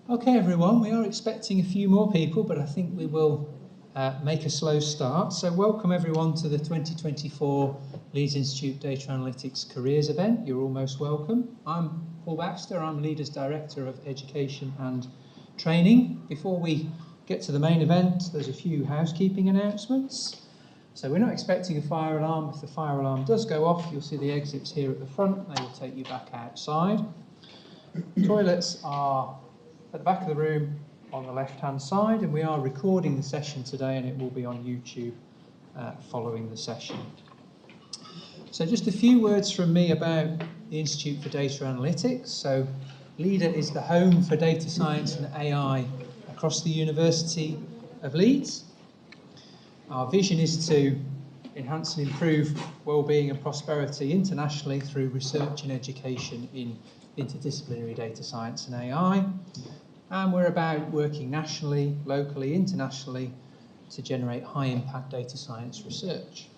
Okay, everyone, we are expecting a few more people, but I think we will make a slow start. So welcome everyone to the 2024 Leeds Institute Data Analytics Careers event. You're all most welcome. I'm Paul Baxter, I'm Leaders Director of Education and Training. Before we get to the main event, there's a few housekeeping announcements. So we're not expecting a fire alarm. If the fire alarm does go off, you'll see the exits here at the front. They will take you back outside. Toilets are at the back of the room on the left-hand side, and we are recording the session today, and it will be on YouTube following the session. So just a few words from me about the Institute for Data Analytics. So LEADER is the home for data science and AI across the University of Leeds. Our vision is to enhance and improve well-being and prosperity internationally through research and education in interdisciplinary data science and AI. And we're about working nationally, locally, internationally to generate high-impact data science research.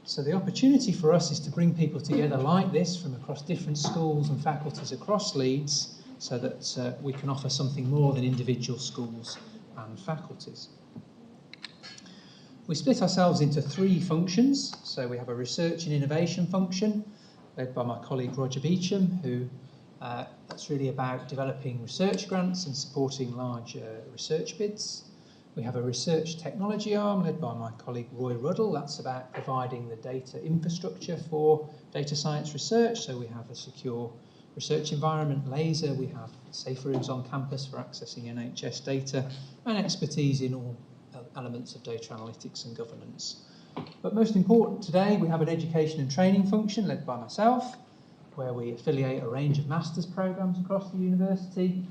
So the opportunity for us is to bring people together like this from across different schools and faculties across Leeds so that we can offer something more than individual schools and faculties. We split ourselves into three functions. So we have a research and innovation function led by my colleague Roger Beecham, who that's really about developing research grants and supporting large research bids. We have a research technology arm led by my colleague Roy Ruddle. That's about providing the data infrastructure for data science research. So we have a secure research environment, LASER, we have safe rooms on campus for accessing NHS data, and expertise in all elements of data analytics and governance. But most important today, we have an education and training function led by myself, where we affiliate a range of master's programmes across the university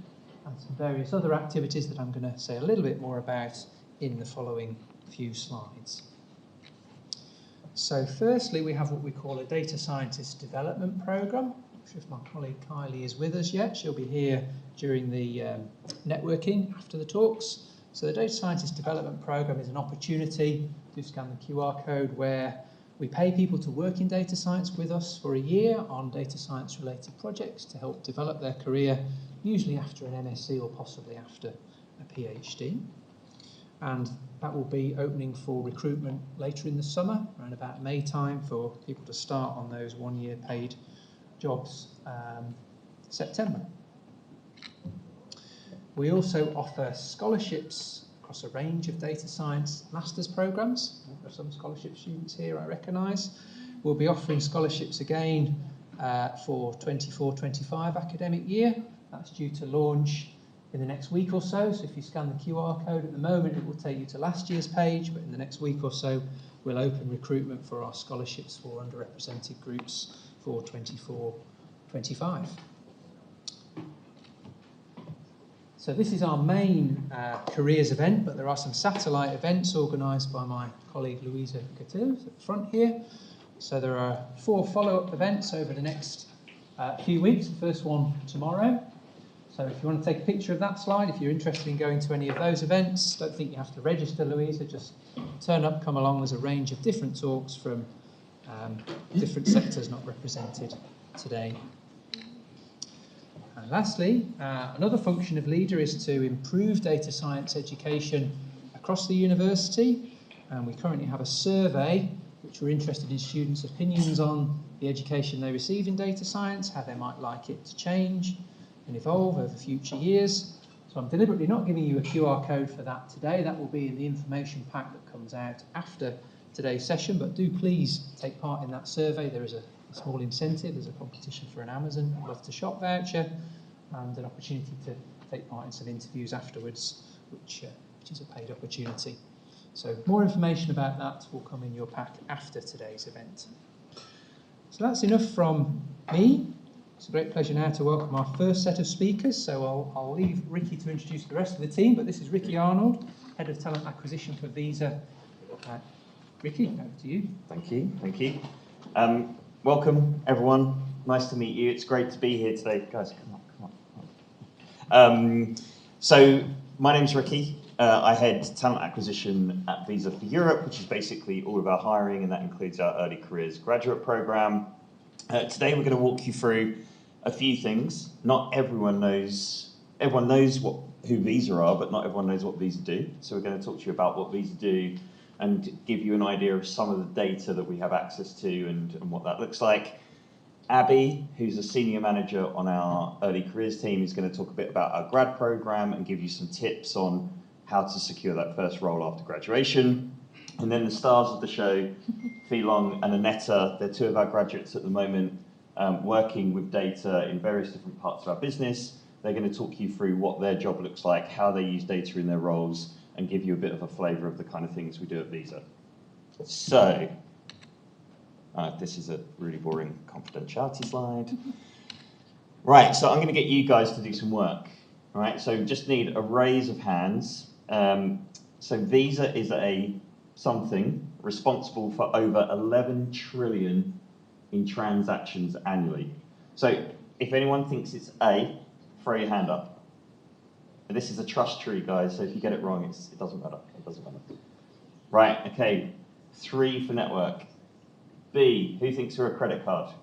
and some various other activities that I'm going to say a little bit more about in the following few slides. So firstly, we have what we call a data scientist development programme. I'm not sure if my colleague Kylie is with us yet. She'll be here during the networking after the talks. So the Data Scientist Development Programme is an opportunity to scan the QR code where we pay people to work in data science with us for a year on data science related projects to help develop their career, usually after an MSc or possibly after a PhD. And that will be opening for recruitment later in the summer, around about May time, for people to start on those one-year paid jobs September. We also offer scholarships across a range of data science master's programmes. There are some scholarship students here I recognise. We'll be offering scholarships again for 24-25 academic year. That's due to launch in the next week or so. So if you scan the QR code at the moment, it will take you to last year's page, but in the next week or so, we'll open recruitment for our scholarships for underrepresented groups for 24-25. So this is our main careers event, but there are some satellite events organised by my colleague Louisa Catillas at the front here. So there are 4 follow-up events over the next few weeks. The first one tomorrow. So if you want to take a picture of that slide, if you're interested in going to any of those events, don't think you have to register, Louisa, just turn up, come along. There's a range of different talks from different sectors not represented today. And lastly, another function of LEADER is to improve data science education across the university. And we currently have a survey which we're interested in students' opinions on the education they receive in data science, how they might like it to change and evolve over future years. So I'm deliberately not giving you a QR code for that today. That will be in the information pack that comes out after today's session, but do please take part in that survey. There is a small incentive. There's a competition for an Amazon Love to Shop voucher and an opportunity to take part in some interviews afterwards, which is a paid opportunity. So more information about that will come in your pack after today's event. So that's enough from me. It's a great pleasure now to welcome our first set of speakers. So I'll leave Ricky to introduce the rest of the team, but this is Ricky Arnold, Head of Talent Acquisition for Visa. Ricky, over to you. Thank you. Welcome, everyone. Nice to meet you. It's great to be here today. Guys, come on. So, my name's Ricky. I head talent acquisition at Visa for Europe, which is basically all of our hiring, and that includes our early careers graduate program. Today we're going to walk you through a few things. Not everyone knows who Visa are, but not everyone knows what Visa do. So we're going to talk to you about what Visa do and give you an idea of some of the data that we have access to and what that looks like. Abbie, who's a senior manager on our early careers team, is going to talk a bit about our grad program and give you some tips on how to secure that first role after graduation. And then the stars of the show, Phi-Long and Aneta, they're two of our graduates at the moment, working with data in various different parts of our business. They're going to talk you through what their job looks like, how they use data in their roles, and give you a bit of a flavour of the kind of things we do at Visa. So, this is a really boring confidentiality slide. Right, so I'm going to get you guys to do some work. All right, so just need a raise of hands. So Visa is something responsible for over 11 trillion in transactions annually. So if anyone thinks it's A, throw your hand up. And this is a trust tree, guys, so if you get it wrong, it doesn't matter. It doesn't matter. Right, okay, 3 for network. B, who thinks we're a credit card?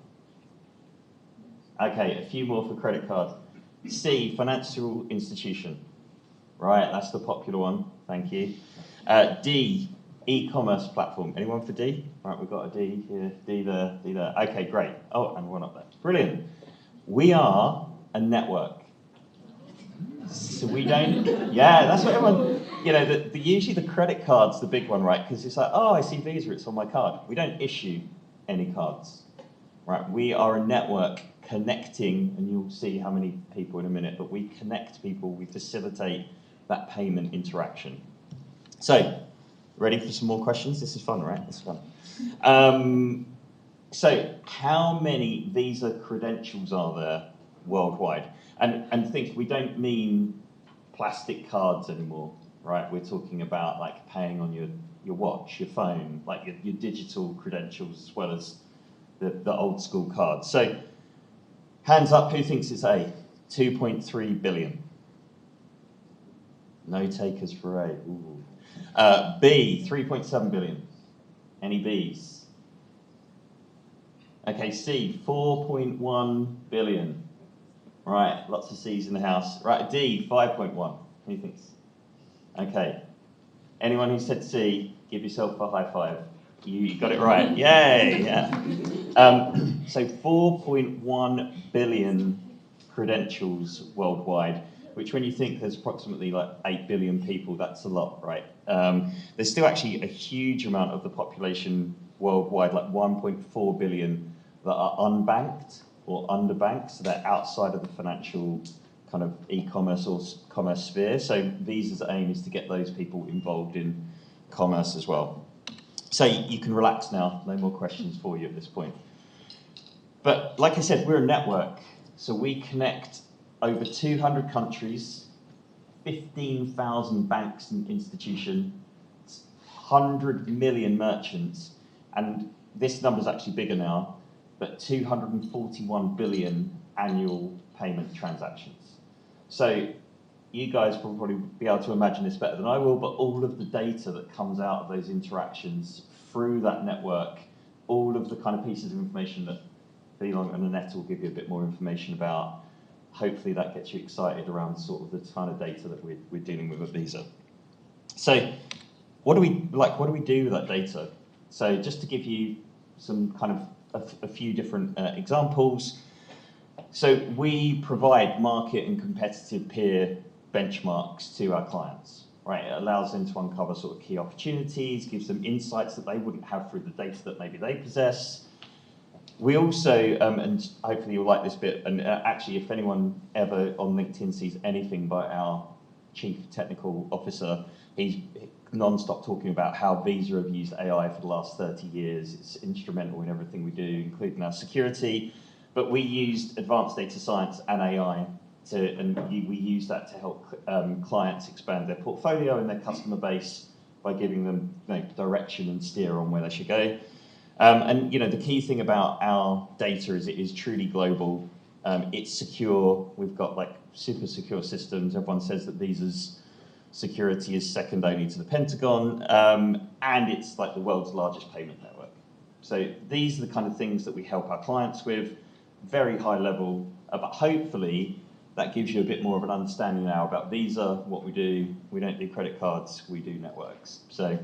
Okay, a few more for credit card. C, financial institution. Right, that's the popular one, thank you. D, e-commerce platform. Anyone for D? Right, we've got a D here, D there, D there. Okay, great. Oh, and one up there. Brilliant. We are a network. So we don't, yeah, that's what everyone, usually the credit card's the big one, right? Because it's like, oh, I see Visa, it's on my card. We don't issue any cards, right? We are a network connecting, and you'll see how many people in a minute, but we connect people, we facilitate that payment interaction. So, ready for some more questions? This is fun, right? This is fun. So, how many Visa credentials are there worldwide? And think, we don't mean plastic cards anymore, right? We're talking about like paying on your watch, your phone, like your digital credentials as well as the old school cards. So, hands up, who thinks it's A? 2.3 billion. No takers for A. Ooh. B, 3.7 billion. Any Bs? Okay, C, 4.1 billion. Right, lots of C's in the house. Right, D, 5.1. Who thinks? Okay. Anyone who said C, give yourself a high five. You got it right. Yay! Yeah. So 4.1 billion credentials worldwide, which when you think there's approximately like 8 billion people, that's a lot, right? There's still actually a huge amount of the population worldwide, like 1.4 billion, that are unbanked or underbanked, so they're outside of the financial kind of e-commerce or commerce sphere. So Visa's aim is to get those people involved in commerce as well. So you can relax now, no more questions for you at this point. But like I said, we're a network, so we connect over 200 countries, 15,000 banks and institutions, 100 million merchants, and this number's actually bigger now, but 241 billion annual payment transactions. So you guys will probably be able to imagine this better than I will, but all of the data that comes out of those interactions through that network, all of the kind of pieces of information that Phi-Long and Aneta will give you a bit more information about, hopefully that gets you excited around sort of the kind of data that we're dealing with at Visa. So what do we do with that data? So just to give you some kind of a few different examples. So we provide market and competitive peer benchmarks to our clients, right? It allows them to uncover sort of key opportunities, gives them insights that they wouldn't have through the data that maybe they possess. We also, and hopefully you'll like this bit, and actually if anyone ever on LinkedIn sees anything by our Chief Technical Officer, he's non-stop talking about how Visa have used AI for the last 30 years. It's instrumental in everything we do, including our security. But we used advanced data science and AI we use that to help clients expand their portfolio and their customer base by giving them direction and steer on where they should go. And the key thing about our data is it is truly global. It's secure. We've got like super secure systems. Everyone says that Visa's security is second only to the Pentagon, and it's like the world's largest payment network. So these are the kind of things that we help our clients with, very high level, but hopefully that gives you a bit more of an understanding now about Visa, what we do. We don't do credit cards, we do networks. So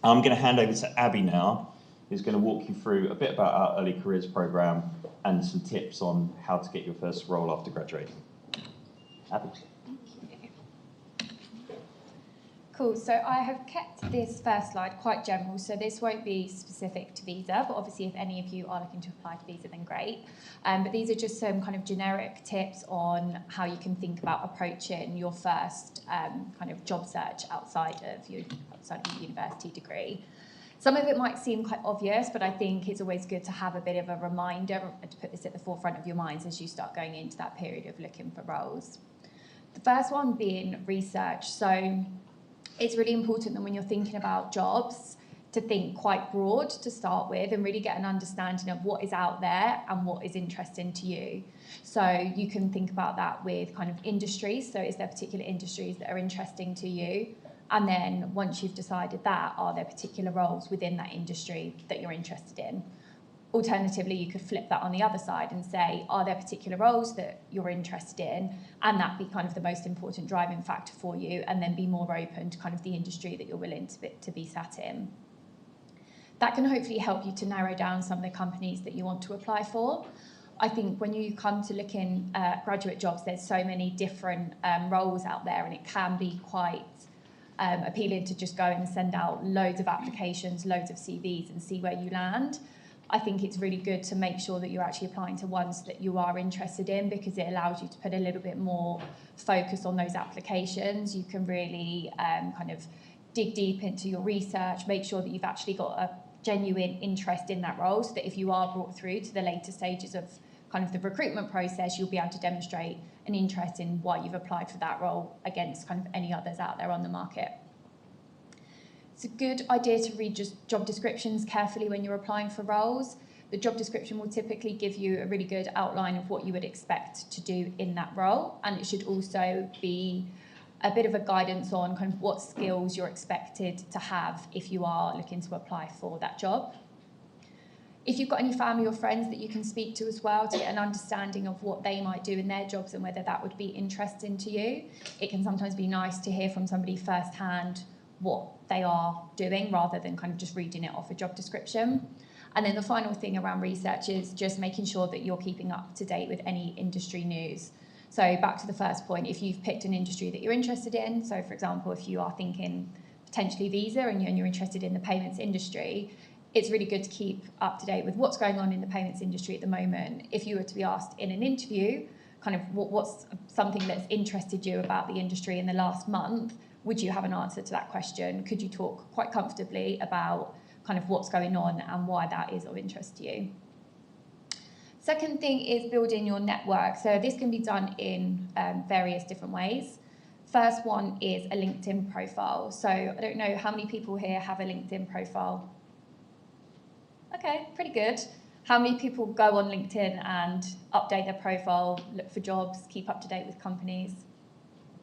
I'm going to hand over to Abbie now, who's going to walk you through a bit about our early careers program and some tips on how to get your first role after graduating. Abbie. Cool, so I have kept this first slide quite general, so this won't be specific to Visa, but obviously if any of you are looking to apply to Visa, then great. But these are just some kind of generic tips on how you can think about approaching your first kind of job search outside of your university degree. Some of it might seem quite obvious, but I think it's always good to have a bit of a reminder and to put this at the forefront of your minds as you start going into that period of looking for roles. The first one being research. So it's really important that when you're thinking about jobs to think quite broad to start with and really get an understanding of what is out there and what is interesting to you. So you can think about that with kind of industries. So is there particular industries that are interesting to you? And then once you've decided that, are there particular roles within that industry that you're interested in? Alternatively, you could flip that on the other side and say, are there particular roles that you're interested in? And that be kind of the most important driving factor for you, and then be more open to kind of the industry that you're willing to be sat in. That can hopefully help you to narrow down some of the companies that you want to apply for. I think when you come to looking at graduate jobs, there's so many different roles out there, and it can be quite appealing to just go and send out loads of applications, loads of CVs, and see where you land. I think it's really good to make sure that you're actually applying to ones that you are interested in, because it allows you to put a little bit more focus on those applications. You can really kind of dig deep into your research, make sure that you've actually got a genuine interest in that role, so that if you are brought through to the later stages of kind of the recruitment process, you'll be able to demonstrate an interest in why you've applied for that role against kind of any others out there on the market. It's a good idea to read just job descriptions carefully when you're applying for roles. The job description will typically give you a really good outline of what you would expect to do in that role, and it should also be a bit of a guidance on kind of what skills you're expected to have if you are looking to apply for that job. If you've got any family or friends that you can speak to as well to get an understanding of what they might do in their jobs and whether that would be interesting to you, it can sometimes be nice to hear from somebody firsthand what they are doing rather than kind of just reading it off a job description. And then the final thing around research is just making sure that you're keeping up to date with any industry news. So back to the first point, if you've picked an industry that you're interested in, so for example, if you are thinking potentially Visa and you're interested in the payments industry, it's really good to keep up to date with what's going on in the payments industry at the moment. If you were to be asked in an interview, kind of what's something that's interested you about the industry in the last month, would you have an answer to that question? Could you talk quite comfortably about kind of what's going on and why that is of interest to you? Second thing is building your network. So this can be done in various different ways. First one is a LinkedIn profile. So I don't know how many people here have a LinkedIn profile. Okay, pretty good. How many people go on LinkedIn and update their profile, look for jobs, keep up to date with companies?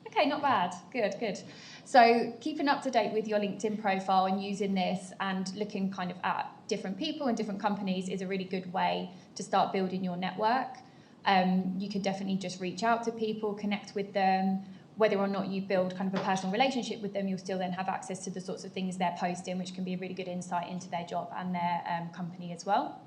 Okay, not bad. Good, good. So keeping up to date with your LinkedIn profile and using this and looking kind of at different people and different companies is a really good way to start building your network. You could definitely just reach out to people, connect with them. Whether or not you build kind of a personal relationship with them, you'll still then have access to the sorts of things they're posting, which can be a really good insight into their job and their company as well.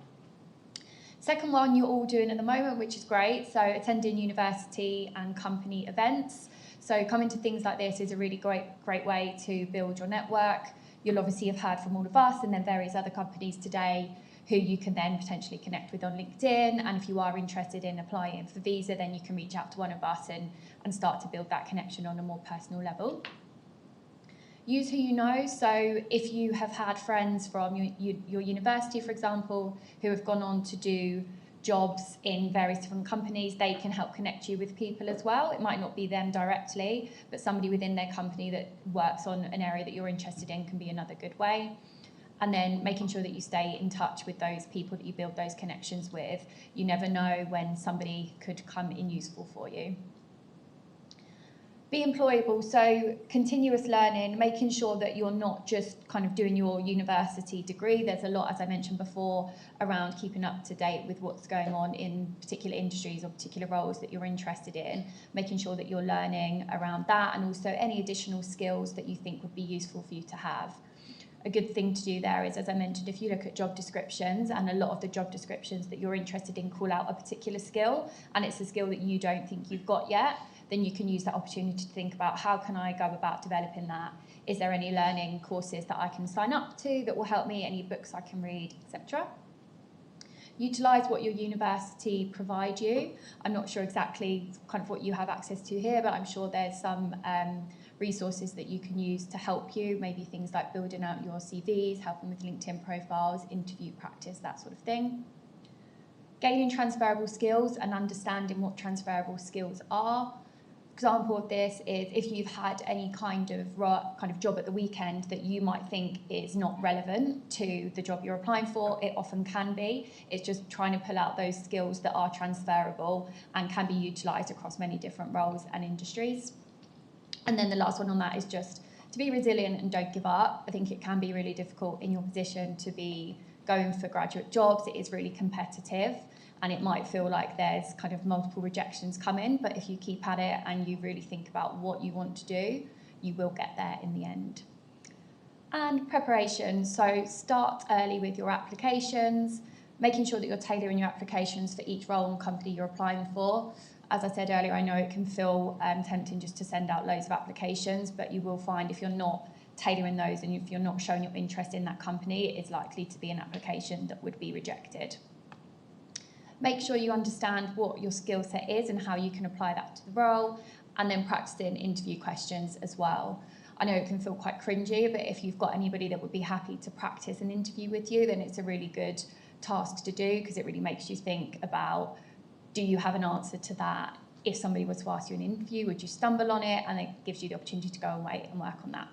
Second one you're all doing at the moment, which is great. So attending university and company events. So coming to things like this is a really great way to build your network. You'll obviously have heard from all of us and then various other companies today who you can then potentially connect with on LinkedIn. And if you are interested in applying for Visa, then you can reach out to one of us and start to build that connection on a more personal level. Use who you know. So if you have had friends from your university, for example, who have gone on to do jobs in various different companies, they can help connect you with people as well. It might not be them directly, but somebody within their company that works on an area that you're interested in can be another good way. And then making sure that you stay in touch with those people that you build those connections with. You never know when somebody could come in useful for you. Be employable, so continuous learning, making sure that you're not just kind of doing your university degree. There's a lot, as I mentioned before, around keeping up to date with what's going on in particular industries or particular roles that you're interested in, making sure that you're learning around that, and also any additional skills that you think would be useful for you to have. A good thing to do there is, as I mentioned, if you look at job descriptions, and a lot of the job descriptions that you're interested in call out a particular skill, and it's a skill that you don't think you've got yet, then you can use that opportunity to think about, how can I go about developing that? Is there any learning courses that I can sign up to that will help me, any books I can read, etc. Utilise what your university provide you. I'm not sure exactly kind of what you have access to here, but I'm sure there's some resources that you can use to help you, maybe things like building out your CVs, helping with LinkedIn profiles, interview practice, that sort of thing. Gaining transferable skills and understanding what transferable skills are. Example of this is if you've had any kind of job at the weekend that you might think is not relevant to the job you're applying for, it often can be. It's just trying to pull out those skills that are transferable and can be utilised across many different roles and industries. And then the last one on that is just to be resilient and don't give up. I think it can be really difficult in your position to be going for graduate jobs. It is really competitive, and it might feel like there's kind of multiple rejections coming, but if you keep at it and you really think about what you want to do, you will get there in the end. And preparation, so start early with your applications, making sure that you're tailoring your applications for each role and company you're applying for. As I said earlier, I know it can feel tempting just to send out loads of applications, but you will find if you're not tailoring those and if you're not showing your interest in that company, it is likely to be an application that would be rejected. Make sure you understand what your skill set is and how you can apply that to the role, and then practicing interview questions as well. I know it can feel quite cringy, but if you've got anybody that would be happy to practice an interview with you, then it's a really good task to do, because it really makes you think about, do you have an answer to that? If somebody was to ask you an interview, would you stumble on it? And it gives you the opportunity to go away and work on that.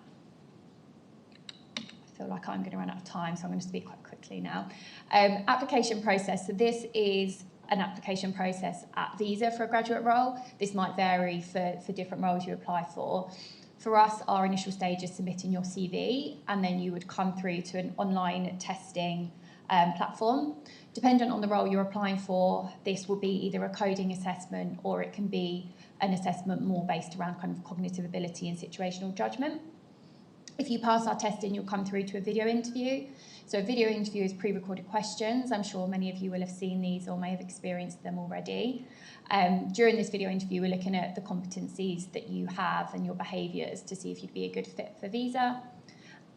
I feel like I'm going to run out of time, so I'm going to speak quite quickly now. Application process. So this is an application process at Visa for a graduate role. This might vary for different roles you apply for. For us, our initial stage is submitting your CV, and then you would come through to an online testing platform. Dependent on the role you're applying for, this will be either a coding assessment or it can be an assessment more based around kind of cognitive ability and situational judgment. If you pass our testing, you'll come through to a video interview. So a video interview is pre-recorded questions. I'm sure many of you will have seen these or may have experienced them already. During this video interview, we're looking at the competencies that you have and your behaviours to see if you'd be a good fit for Visa.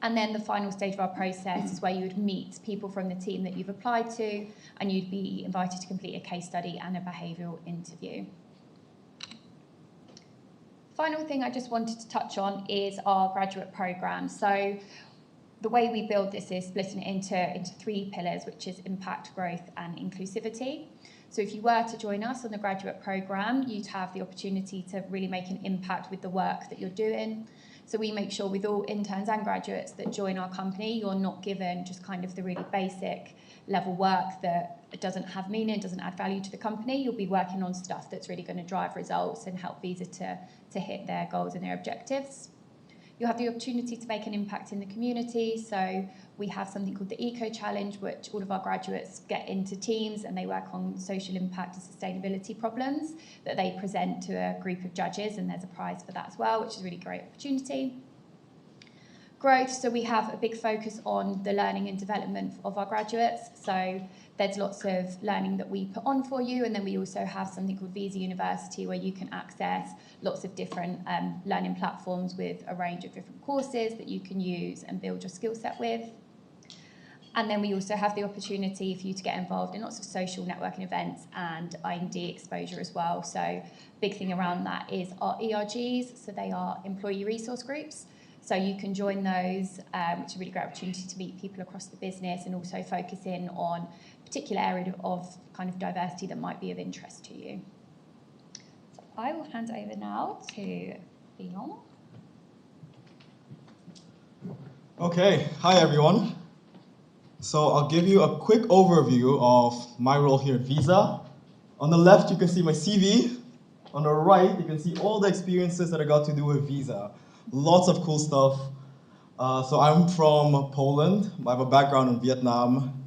And then the final stage of our process is where you would meet people from the team that you've applied to, and you'd be invited to complete a case study and a behavioural interview. Final thing I just wanted to touch on is our graduate programme. So the way we build this is splitting it into three pillars, which is impact, growth and inclusivity. So if you were to join us on the graduate programme, you'd have the opportunity to really make an impact with the work that you're doing. So we make sure with all interns and graduates that join our company, you're not given just kind of the really basic level work that doesn't have meaning, doesn't add value to the company. You'll be working on stuff that's really going to drive results and help Visa to hit their goals and their objectives. You'll have the opportunity to make an impact in the community. So we have something called the Eco Challenge, which all of our graduates get into teams and they work on social impact and sustainability problems that they present to a group of judges, and there's a prize for that as well, which is a really great opportunity. Growth, so we have a big focus on the learning and development of our graduates. So there's lots of learning that we put on for you, and then we also have something called Visa University where you can access lots of different learning platforms with a range of different courses that you can use and build your skill set with. And then we also have the opportunity for you to get involved in lots of social networking events and I&D exposure as well. So big thing around that is our ERGs, so they are employee resource groups. So you can join those, which is a really great opportunity to meet people across the business and also focus in on a particular area of kind of diversity that might be of interest to you. So I will hand over now to Phi-Long. Okay, hi everyone. So I'll give you a quick overview of my role here at Visa. On the left, you can see my CV. On the right, you can see all the experiences that I got to do with Visa. Lots of cool stuff. So I'm from Poland. I have a background in Vietnam.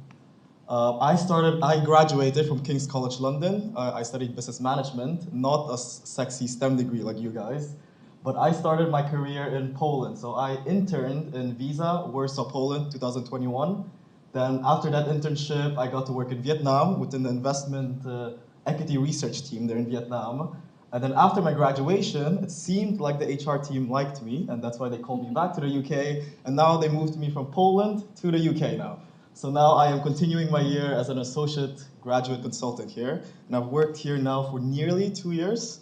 I graduated from King's College London. I studied business management, not a sexy STEM degree like you guys, but I started my career in Poland. So I interned in Visa, Warsaw, Poland, 2021. Then after that internship, I got to work in Vietnam within the investment equity research team there in Vietnam. And then after my graduation, it seemed like the HR team liked me, and that's why they called me back to the UK. And now they moved me from Poland to the UK now. So now I am continuing my year as an associate graduate consultant here, and I've worked here now for nearly 2 years.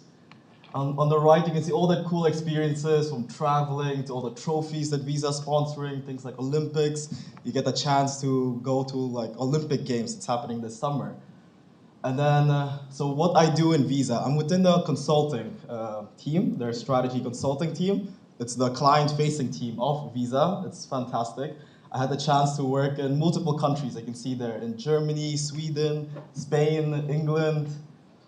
On the right, you can see all the cool experiences, from traveling to all the trophies that Visa is sponsoring, things like Olympics. You get a chance to go to like Olympic Games. It's happening this summer. And then, so what I do in Visa, I'm within the consulting team, their strategy consulting team. It's the client-facing team of Visa. It's fantastic. I had the chance to work in multiple countries. I can see there in Germany, Sweden, Spain, England,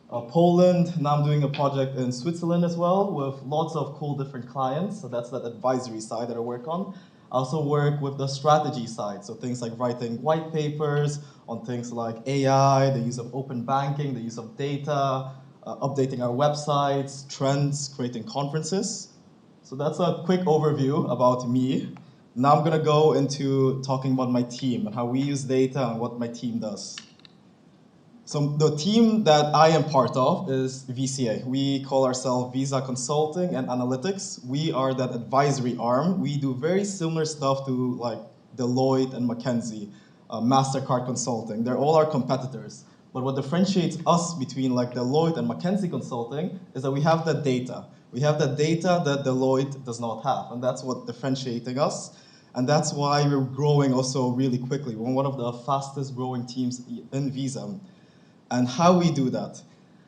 Poland. Now I'm doing a project in Switzerland as well with lots of cool different clients. So that's that advisory side that I work on. I also work with the strategy side. So things like writing white papers on things like AI, the use of open banking, the use of data, updating our websites, trends, creating conferences. So that's a quick overview about me. Now I'm going to go into talking about my team and how we use data and what my team does. So the team that I am part of is VCA. We call ourselves Visa Consulting and Analytics. We are that advisory arm. We do very similar stuff to like Deloitte and McKinsey, MasterCard Consulting. They're all our competitors. But what differentiates us between like Deloitte and McKinsey Consulting is that we have the data. We have the data that Deloitte does not have, and that's what differentiating us. And that's why we're growing also really quickly. We're one of the fastest growing teams in Visa. And how we do that?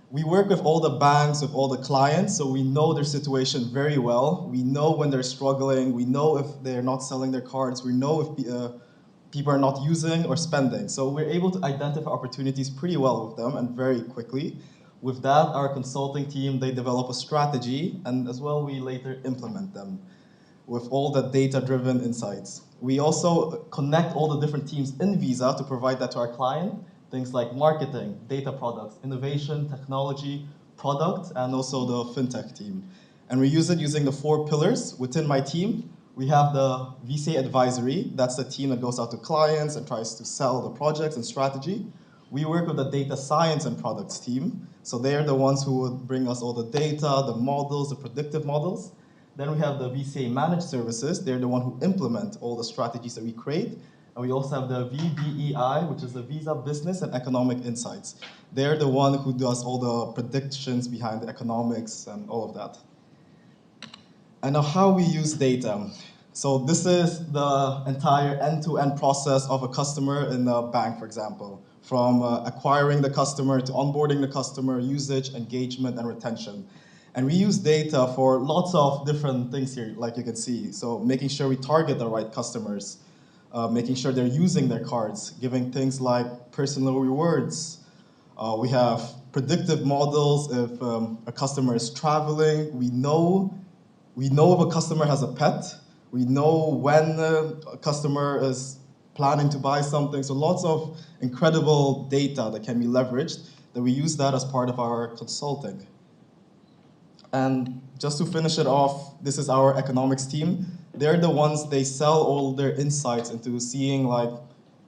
We work with all the banks, with all the clients, so we know their situation very well. We know when they're struggling. We know if they're not selling their cards. We know if people are not using or spending. So we're able to identify opportunities pretty well with them and very quickly. With that, our consulting team, they develop a strategy, and as well, we later implement them with all the data-driven insights. We also connect all the different teams in Visa to provide that to our client. Things like marketing, data products, innovation, technology, product, and also the fintech team. And we use it using the 4 pillars within my team. We have the VCA advisory. That's the team that goes out to clients and tries to sell the projects and strategy. We work with the data science and products team. So they're the ones who would bring us all the data, the models, the predictive models. Then we have the VCA managed services. They're the one who implement all the strategies that we create. And we also have the VBEI, which is the Visa Business and Economic Insights. They're the one who does all the predictions behind the economics and all of that. And now how we use data. So this is the entire end-to-end process of a customer in a bank, for example, from acquiring the customer to onboarding the customer, usage, engagement, and retention. And we use data for lots of different things here, like you can see. So making sure we target the right customers, making sure they're using their cards, giving things like personal rewards. We have predictive models if a customer is traveling. We know if a customer has a pet. We know when a customer is planning to buy something. So lots of incredible data that can be leveraged, that we use that as part of our consulting. And just to finish it off, this is our economics team. They're the ones, they sell all their insights into seeing like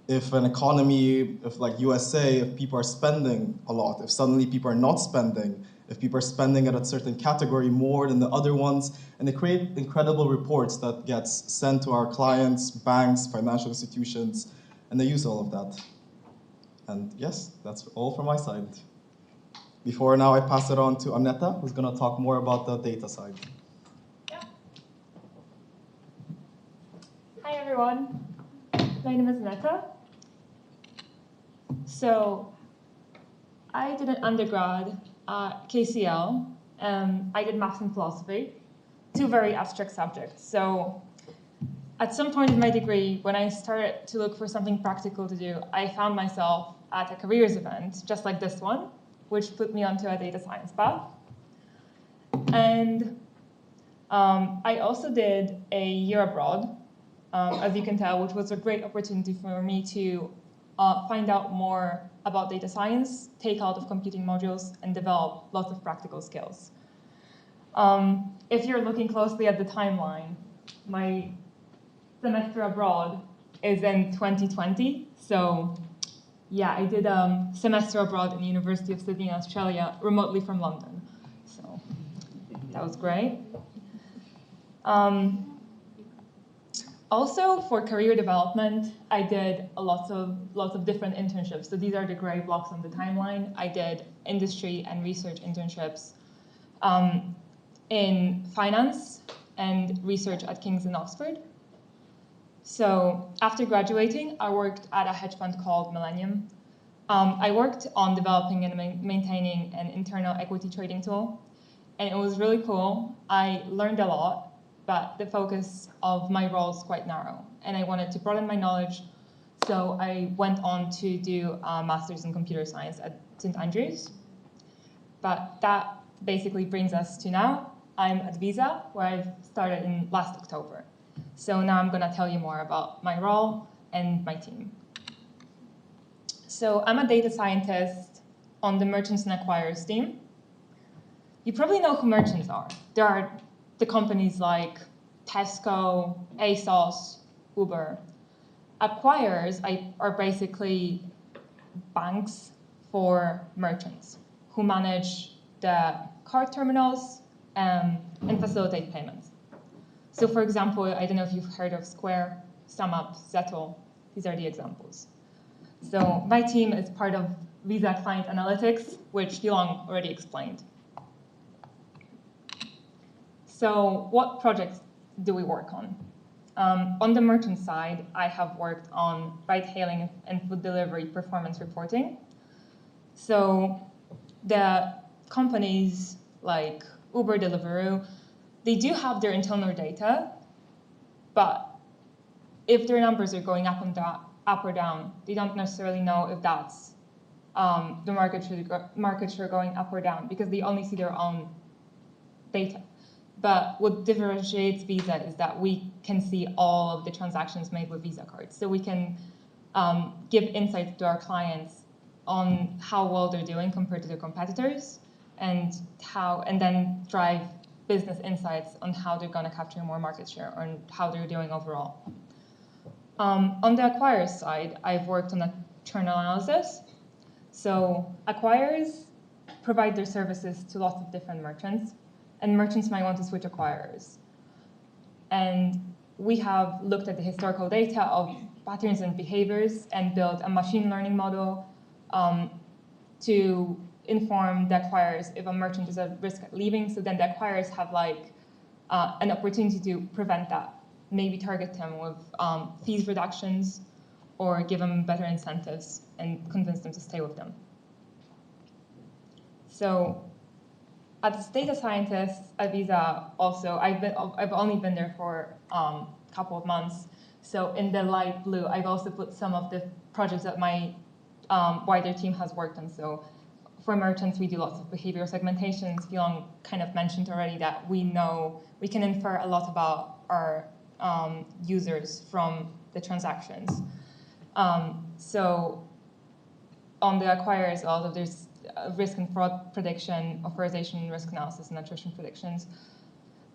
if an economy, if like USA, if people are spending a lot, if suddenly people are not spending, if people are spending at a certain category more than the other ones, and they create incredible reports that gets sent to our clients, banks, financial institutions, and they use all of that. And yes, that's all from my side. Before now I pass it on to Aneta, who's going to talk more about the data side. Hi everyone, my name is Aneta. So I did an undergrad at KCL, I did maths and philosophy, 2 very abstract subjects. So at some point in my degree, when I started to look for something practical to do, I found myself at a careers event, just like this one, which put me onto a data science path. And I also did a year abroad, as you can tell, which was a great opportunity for me to find out more about data science, take out of computing modules, and develop lots of practical skills. If you're looking closely at the timeline, my semester abroad is in 2020. So yeah, I did a semester abroad in the University of Sydney in Australia, remotely from London. So that was great. Also, for career development, I did lots of different internships. So these are the gray blocks on the timeline. I did industry and research internships in finance and research at King's and Oxford. So after graduating, I worked at a hedge fund called Millennium. I worked on developing and maintaining an internal equity trading tool, and it was really cool. I learned a lot, but the focus of my role is quite narrow, and I wanted to broaden my knowledge, so I went on to do a master's in computer science at St. Andrews. But that basically brings us to now. I'm at Visa, where I started in last October. So now I'm going to tell you more about my role and my team. So I'm a data scientist on the merchants and acquirers team. You probably know who merchants are. There are the companies like Tesco, ASOS, Uber. Acquirers are basically banks for merchants who manage the card terminals and facilitate payments. So for example, I don't know if you've heard of Square, SumUp, Zettle. These are the examples. So my team is part of Visa Client Analytics, which Phi-Long already explained. So what projects do we work on? On the merchant side, I have worked on ride-hailing and food delivery performance reporting. So the companies like Uber, Deliveroo, they do have their internal data, but if their numbers are going up or down, they don't necessarily know if that's the market share going up or down, because they only see their own data. But what differentiates Visa is that we can see all of the transactions made with Visa cards. So we can give insights to our clients on how well they're doing compared to their competitors, and then drive business insights on how they're going to capture more market share or how they're doing overall. On the acquirers side, I've worked on a churn analysis. So acquirers provide their services to lots of different merchants, and merchants might want to switch acquirers. And we have looked at the historical data of patterns and behaviors and built a machine learning model to inform the acquirers if a merchant is at risk at leaving. So then the acquirers have an opportunity to prevent that, maybe target them with fees reductions or give them better incentives and convince them to stay with them. So as data scientist at Visa, also, I've only been there for a couple of months. So in the light blue, I've also put some of the projects that my wider team has worked on. So for merchants, we do lots of behavioral segmentations. Phi-Long kind of mentioned already that we can infer a lot about our users from the transactions. So on the acquirers, also there's risk and fraud prediction, authorization, risk analysis, and attrition predictions.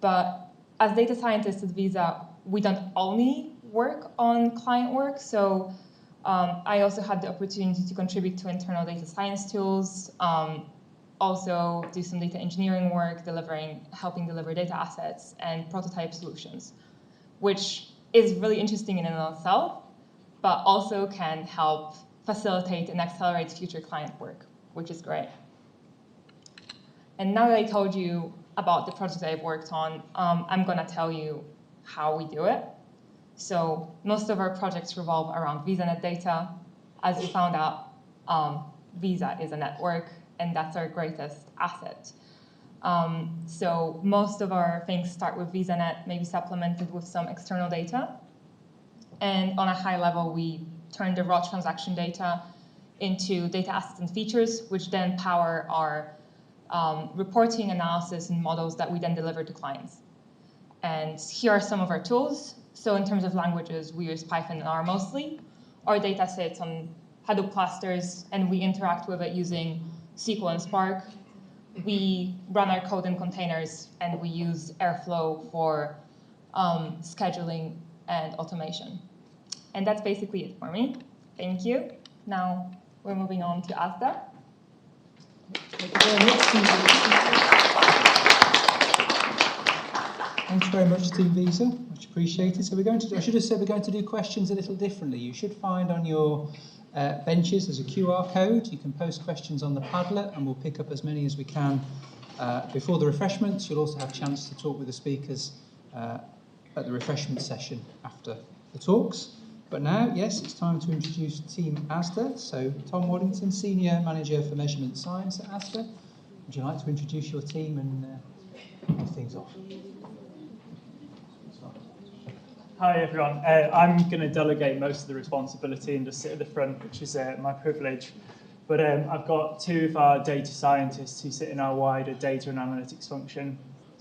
But as data scientists at Visa, we don't only work on client work. So I also had the opportunity to contribute to internal data science tools, also do some data engineering work, helping deliver data assets and prototype solutions, which is really interesting in and of itself, but also can help facilitate and accelerate future client work, which is great. And now that I told you about the project I've worked on, I'm going to tell you how we do it. So most of our projects revolve around VisaNet data. As you found out, Visa is a network, and that's our greatest asset. So most of our things start with VisaNet, maybe supplemented with some external data. And on a high level, we turn the raw transaction data into data assets and features, which then power our reporting, analysis, and models that we then deliver to clients. And here are some of our tools. So in terms of languages, we use Python and R mostly. Our data sits on Hadoop clusters, and we interact with it using SQL and Spark. We run our code in containers, and we use Airflow for scheduling and automation. And that's basically it for me. Thank you. Now we're moving on to Asda. Thanks very much, Team Visa. Much appreciated. So I should have said we're going to do questions a little differently. You should find on your benches there's a QR code. You can post questions on the Padlet, and we'll pick up as many as we can before the refreshments. You'll also have a chance to talk with the speakers at the refreshment session after the talks. But now, yes, it's time to introduce Team Asda. So Tom Waddington, Senior Manager for Measurement Science at Asda. Would you like to introduce your team and kick things off? Hi everyone, I'm going to delegate most of the responsibility and just sit at the front, which is my privilege. But I've got two of our data scientists who sit in our wider data and analytics function.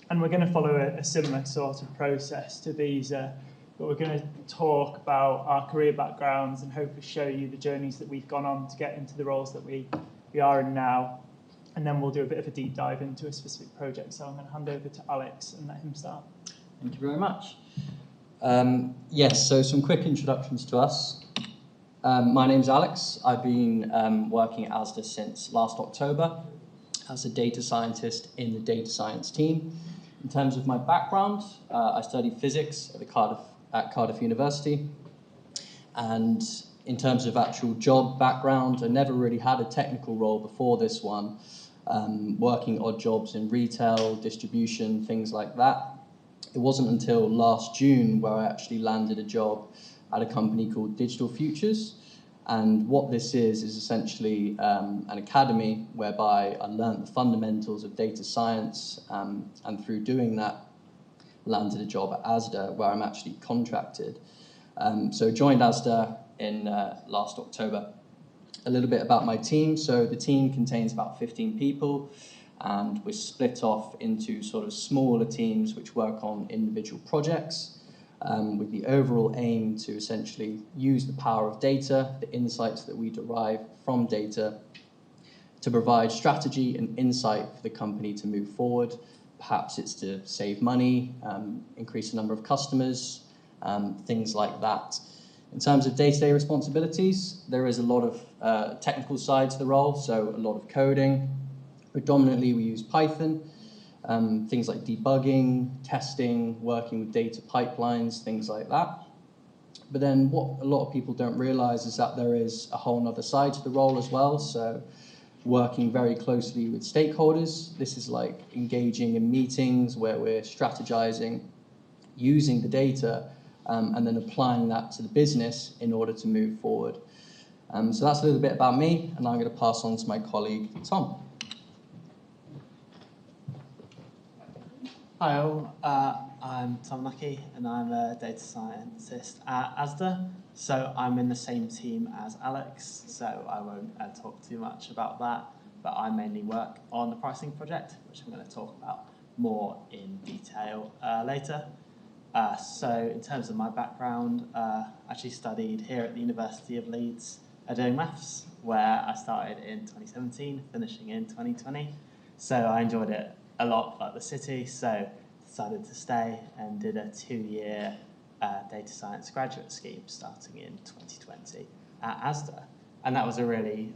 And we're going to follow a similar sort of process to Visa, but we're going to talk about our career backgrounds and hopefully show you the journeys that we've gone on to get into the roles that we are in now. And then we'll do a bit of a deep dive into a specific project. So I'm going to hand over to Alex and let him start. Thank you very much. Yes, so some quick introductions to us. My name's Alex. I've been working at Asda since last October as a data scientist in the data science team. In terms of my background, I studied physics at Cardiff University. And in terms of actual job background, I never really had a technical role before this one, working odd jobs in retail, distribution, things like that. It wasn't until last June where I actually landed a job at a company called Digital Futures. And what this is essentially an academy whereby I learned the fundamentals of data science, and through doing that, landed a job at Asda where I'm actually contracted. So joined Asda in last October. A little bit about my team. So the team contains about 15 people. And we're split off into sort of smaller teams which work on individual projects with the overall aim to essentially use the power of data, the insights that we derive from data, to provide strategy and insight for the company to move forward. Perhaps it's to save money, increase the number of customers, things like that. In terms of day-to-day responsibilities, there is a lot of technical side to the role, so a lot of coding. Predominantly, we use Python, things like debugging, testing, working with data pipelines, things like that. But then what a lot of people don't realize is that there is a whole other side to the role as well. So working very closely with stakeholders. This is like engaging in meetings where we're strategizing, using the data, and then applying that to the business in order to move forward. So that's a little bit about me, and I'm going to pass on to my colleague, Tom. Hi all, I'm Tom Lucky and I'm a data scientist at Asda. So I'm in the same team as Alex, so I won't talk too much about that, but I mainly work on the pricing project, which I'm going to talk about more in detail later. So in terms of my background, I actually studied here at the University of Leeds doing maths, where I started in 2017, finishing in 2020. So I enjoyed it a lot at the city, so decided to stay and did a 2-year data science graduate scheme starting in 2020 at Asda. And that was a really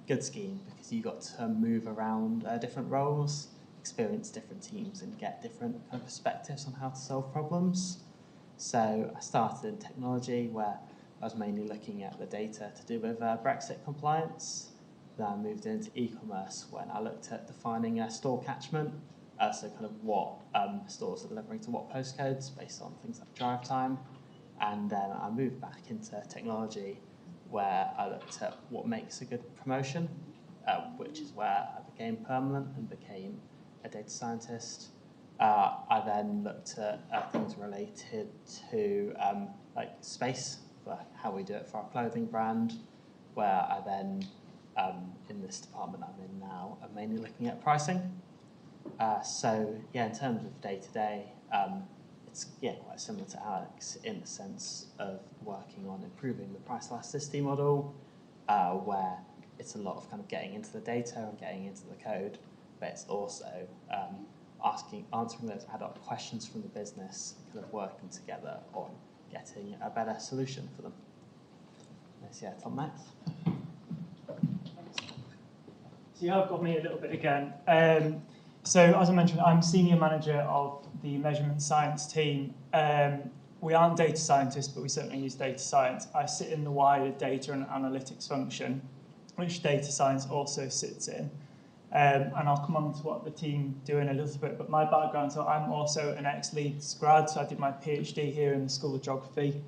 good scheme because you got to move around different roles, experience different teams and get different kind of perspectives on how to solve problems. So I started in technology where I was mainly looking at the data to do with Brexit compliance. Then I moved into e-commerce when I looked at defining a store catchment, so kind of what stores are delivering to what postcodes based on things like drive time. And then I moved back into technology where I looked at what makes a good promotion, which is where I became permanent and became a data scientist. I then looked at things related to like space, for how we do it for our clothing brand, where I then in this department I'm in now are mainly looking at pricing. So yeah, in terms of day-to-day, it's quite similar to Alex in the sense of working on improving the price elasticity model, where it's a lot of kind of getting into the data and getting into the code, but it's also answering those ad hoc questions from the business, kind of working together on getting a better solution for them. Yes, yeah, Tom next. So you have got me a little bit again. So as I mentioned, I'm senior manager of the measurement science team. We aren't data scientists, but we certainly use data science. I sit in the wider data and analytics function, which data science also sits in. And I'll come on to what the team do in a little bit, but my background, so I'm also an ex-Leeds grad, so I did my PhD here in the School of Geography.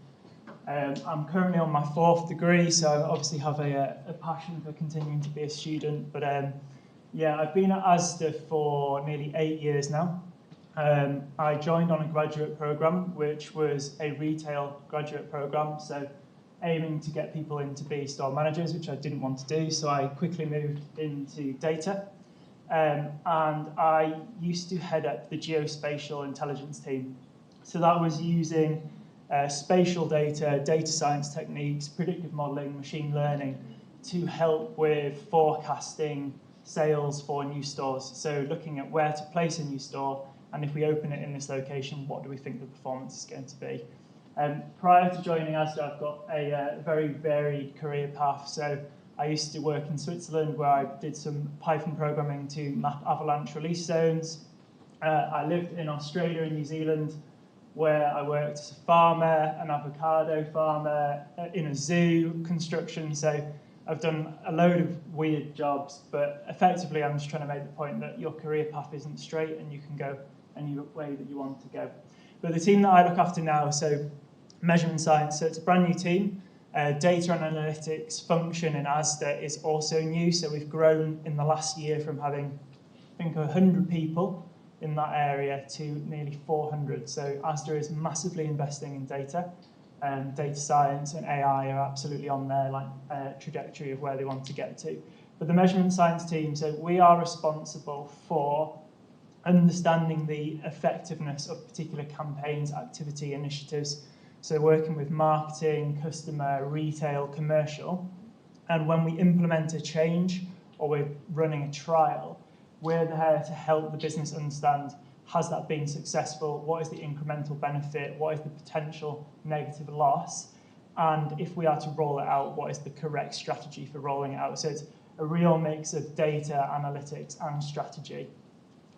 I'm currently on my 4th degree, so I obviously have a passion for continuing to be a student, but yeah, I've been at Asda for nearly 8 years now. I joined on a graduate programme, which was a retail graduate programme, so aiming to get people in to be store managers, which I didn't want to do, so I quickly moved into data. And I used to head up the geospatial intelligence team. So that was using spatial data, data science techniques, predictive modelling, machine learning to help with forecasting sales for new stores. So looking at where to place a new store, and if we open it in this location, what do we think the performance is going to be? Prior to joining Asda, I've got a very varied career path. So I used to work in Switzerland, where I did some Python programming to map avalanche release zones. I lived in Australia and New Zealand, where I worked as a farmer, an avocado farmer, in a zoo, construction. So I've done a load of weird jobs, but effectively I'm just trying to make the point that your career path isn't straight and you can go any way that you want to go. But the team that I look after now, so measurement science, so it's a brand new team. Data and analytics function in Asda is also new, so we've grown in the last year from having, I think, 100 people in that area to nearly 400. So Asda is massively investing in data. Data science and AI are absolutely on their trajectory of where they want to get to. But the measurement science team, so we are responsible for understanding the effectiveness of particular campaigns, activity, initiatives. So working with marketing, customer, retail, commercial. And when we implement a change or we're running a trial, we're there to help the business understand, has that been successful? What is the incremental benefit? What is the potential negative loss? And if we are to roll it out, what is the correct strategy for rolling it out? So it's a real mix of data, analytics, and strategy.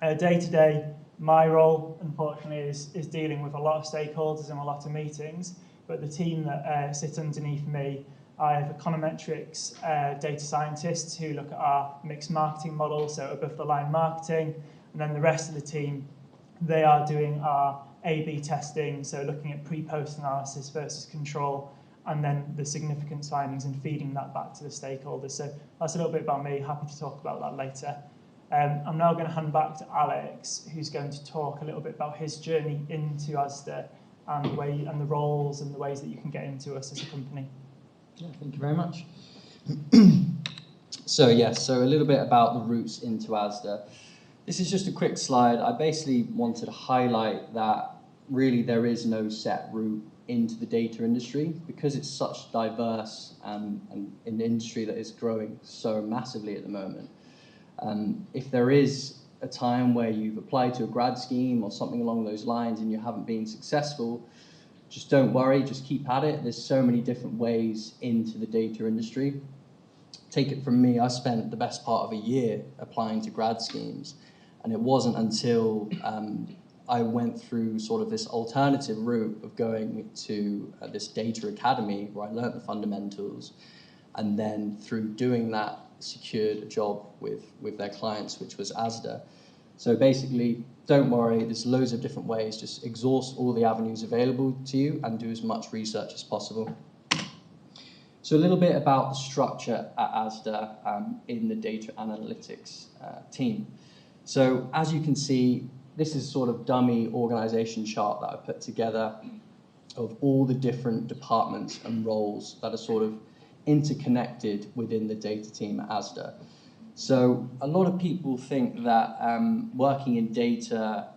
Day-to-day, my role, unfortunately, is dealing with a lot of stakeholders and a lot of meetings, but the team that sit underneath me, I have econometrics data scientists who look at our mixed marketing model, so above-the-line marketing, and then the rest of the team, they are doing our A/B testing, so looking at pre-post analysis versus control, and then the significance findings and feeding that back to the stakeholders. So that's a little bit about me, happy to talk about that later. I'm now going to hand back to Alex, who's going to talk a little bit about his journey into Asda and the roles and the ways that you can get into us as a company. Yeah, thank you very much. So a little bit about the routes into Asda. This is just a quick slide. I basically wanted to highlight that really there is no set route into the data industry because it's such diverse and an industry that is growing so massively at the moment. If there is a time where you've applied to a grad scheme or something along those lines and you haven't been successful, just don't worry, just keep at it. There's so many different ways into the data industry. Take it from me, I spent the best part of a year applying to grad schemes, and it wasn't until I went through sort of this alternative route of going to this data academy where I learnt the fundamentals, and then through doing that secured a job with their clients, which was Asda. So basically, don't worry, there's loads of different ways, just exhaust all the avenues available to you and do as much research as possible. So a little bit about the structure at Asda in the data analytics team. So as you can see, this is sort of dummy organization chart that I put together of all the different departments and roles that are sort of interconnected within the data team at Asda. So a lot of people think that working in data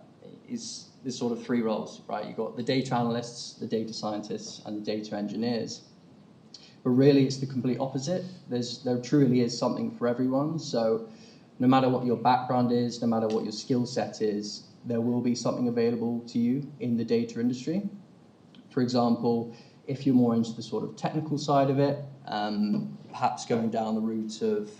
is there's sort of three roles, right? You've got the data analysts, the data scientists, and the data engineers. But really, it's the complete opposite. There truly is something for everyone. So no matter what your background is, no matter what your skill set is, there will be something available to you in the data industry. For example, if you're more into the sort of technical side of it, perhaps going down the route of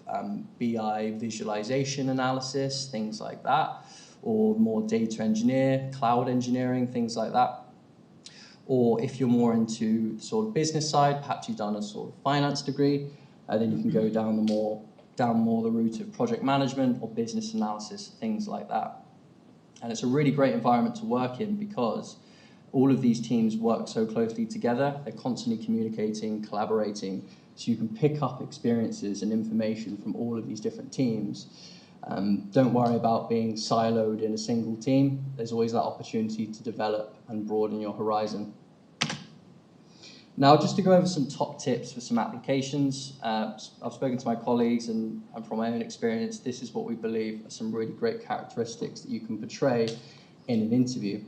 BI visualization analysis, things like that, or more data engineer, cloud engineering, things like that. Or if you're more into the sort of business side, perhaps you've done a sort of finance degree, then you can go down more the route of project management or business analysis, things like that. And it's a really great environment to work in because all of these teams work so closely together. They're constantly communicating, collaborating, so you can pick up experiences and information from all of these different teams. Don't worry about being siloed in a single team. There's always that opportunity to develop and broaden your horizon. Now, just to go over some top tips for some applications, I've spoken to my colleagues and from my own experience, this is what we believe are some really great characteristics that you can portray in an interview.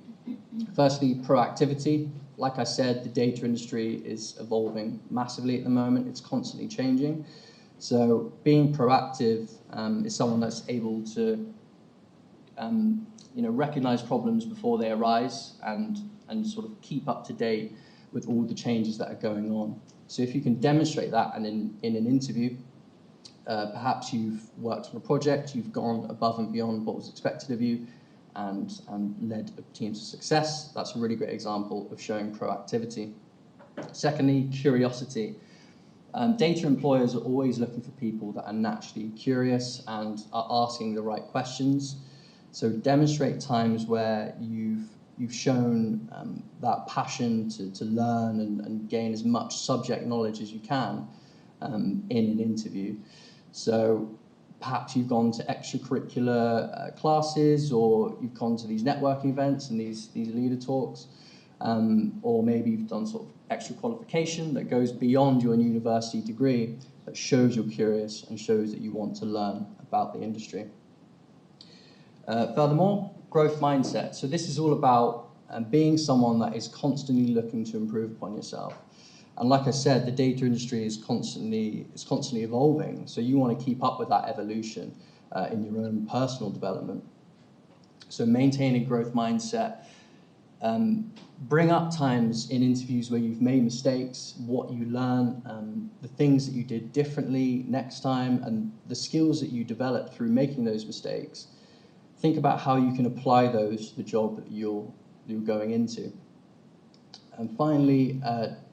Firstly, proactivity. Like I said, the data industry is evolving massively at the moment. It's constantly changing. So being proactive is someone that's able to recognize problems before they arise and sort of keep up to date with all the changes that are going on. So if you can demonstrate that and in an interview, perhaps you've worked on a project, you've gone above and beyond what was expected of you and led a team to success, that's a really great example of showing proactivity. Secondly, curiosity. Data employers are always looking for people that are naturally curious and are asking the right questions. So demonstrate times where you've shown that passion to learn and gain as much subject knowledge as you can in an interview. So perhaps you've gone to extracurricular classes, or you've gone to these networking events and these leader talks, or maybe you've done sort of extra qualification that goes beyond your university degree that shows you're curious and shows that you want to learn about the industry. Furthermore, growth mindset. So this is all about being someone that is constantly looking to improve upon yourself. And like I said, the data industry is constantly evolving. So you want to keep up with that evolution in your own personal development. So maintain a growth mindset. Bring up times in interviews where you've made mistakes, what you learn, the things that you did differently next time, and the skills that you developed through making those mistakes. Think about how you can apply those to the job that you're going into. And finally,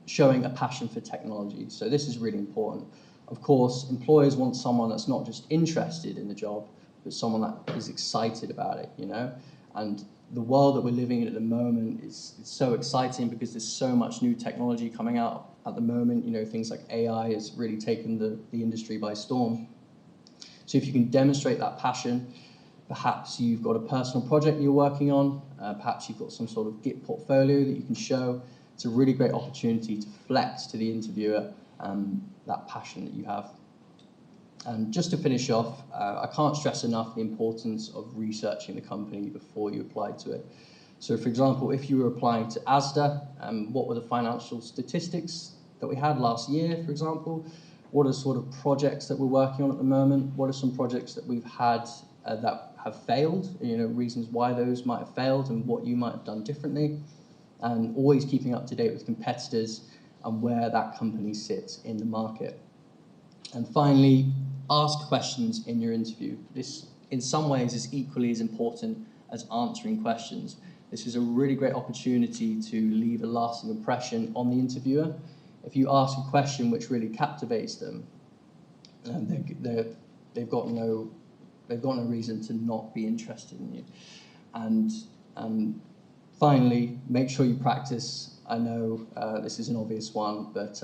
showing a passion for technology. So this is really important. Of course, employers want someone that's not just interested in the job, but someone that is excited about it, And the world that we're living in at the moment is so exciting because there's so much new technology coming out at the moment. Things like AI has really taken the industry by storm. So if you can demonstrate that passion, perhaps you've got a personal project you're working on, perhaps you've got some sort of Git portfolio that you can show. It's a really great opportunity to flex to the interviewer that passion that you have. And just to finish off, I can't stress enough the importance of researching the company before you apply to it. So for example, if you were applying to Asda, what were the financial statistics that we had last year, for example? What are sort of projects that we're working on at the moment? What are some projects that we've had that have failed? Reasons why those might have failed and what you might have done differently. And always keeping up to date with competitors and where that company sits in the market. And finally, ask questions in your interview. This, in some ways, is equally as important as answering questions. This is a really great opportunity to leave a lasting impression on the interviewer. If you ask a question which really captivates them, they've got no reason to not be interested in you. And finally, make sure you practice. I know this is an obvious one, but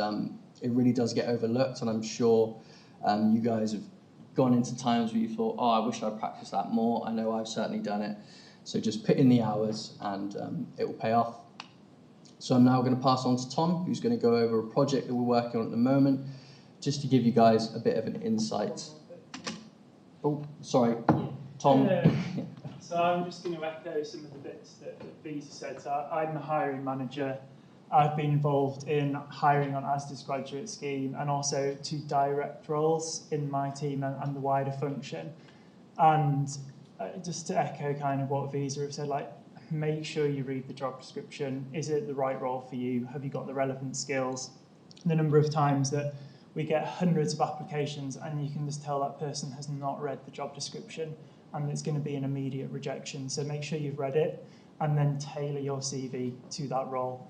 it really does get overlooked, and I'm sure you guys have gone into times where you thought, oh, I wish I'd practiced that more. I know I've certainly done it. So just put in the hours and it will pay off. So I'm now going to pass on to Tom, who's going to go over a project that we're working on at the moment. just to give you guys a bit of an insight. Oh, sorry, Tom. So I'm just going to echo some of the bits that Visa said. So I'm the hiring manager. I've been involved in hiring on Asda's graduate scheme and also 2 direct roles in my team and the wider function. And just to echo kind of what Visa have said, like, make sure you read the job description. Is it the right role for you? Have you got the relevant skills? The number of times that we get hundreds of applications and you can just tell that person has not read the job description and it's going to be an immediate rejection. So make sure you've read it and then tailor your CV to that role.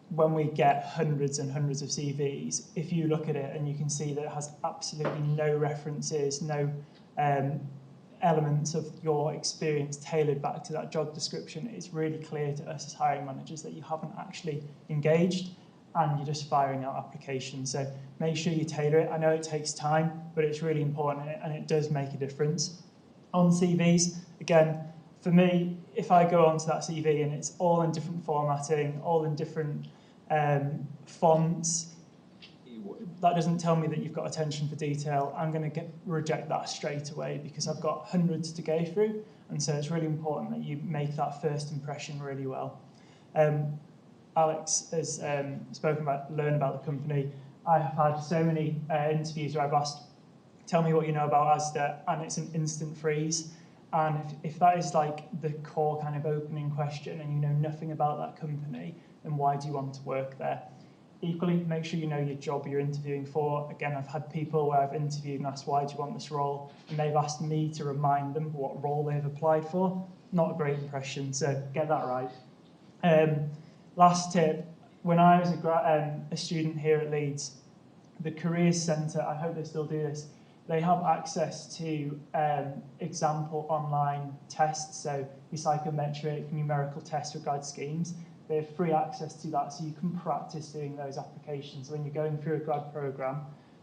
When we get hundreds and hundreds of CVs, if you look at it and you can see that it has absolutely no references, no elements of your experience tailored back to that job description, it's really clear to us as hiring managers that you haven't actually engaged and you're just firing out applications. So make sure you tailor it. I know it takes time, but it's really important and it does make a difference. On CVs, again, for me, if I go onto that CV and it's all in different formatting, all in different fonts, that doesn't tell me that you've got attention for detail. I'm going to reject that straight away because I've got hundreds to go through. And so it's really important that you make that first impression really well. Alex has spoken about, learn about the company. I have had so many interviews where I've asked, tell me what you know about Asda, and it's an instant freeze. And if that is like the core kind of opening question and you know nothing about that company, then why do you want to work there? Equally, make sure you know your job you're interviewing for. Again, I've had people where I've interviewed and asked, why do you want this role? And they've asked me to remind them what role they've applied for. Not a great impression, so get that right. Last tip, when I was a student here at Leeds, the Careers Centre, I hope they still do this, they have access to example online tests, so your psychometric, numerical tests for grad schemes. They have free access to that, so you can practice doing those applications. When you're going through a grad programme,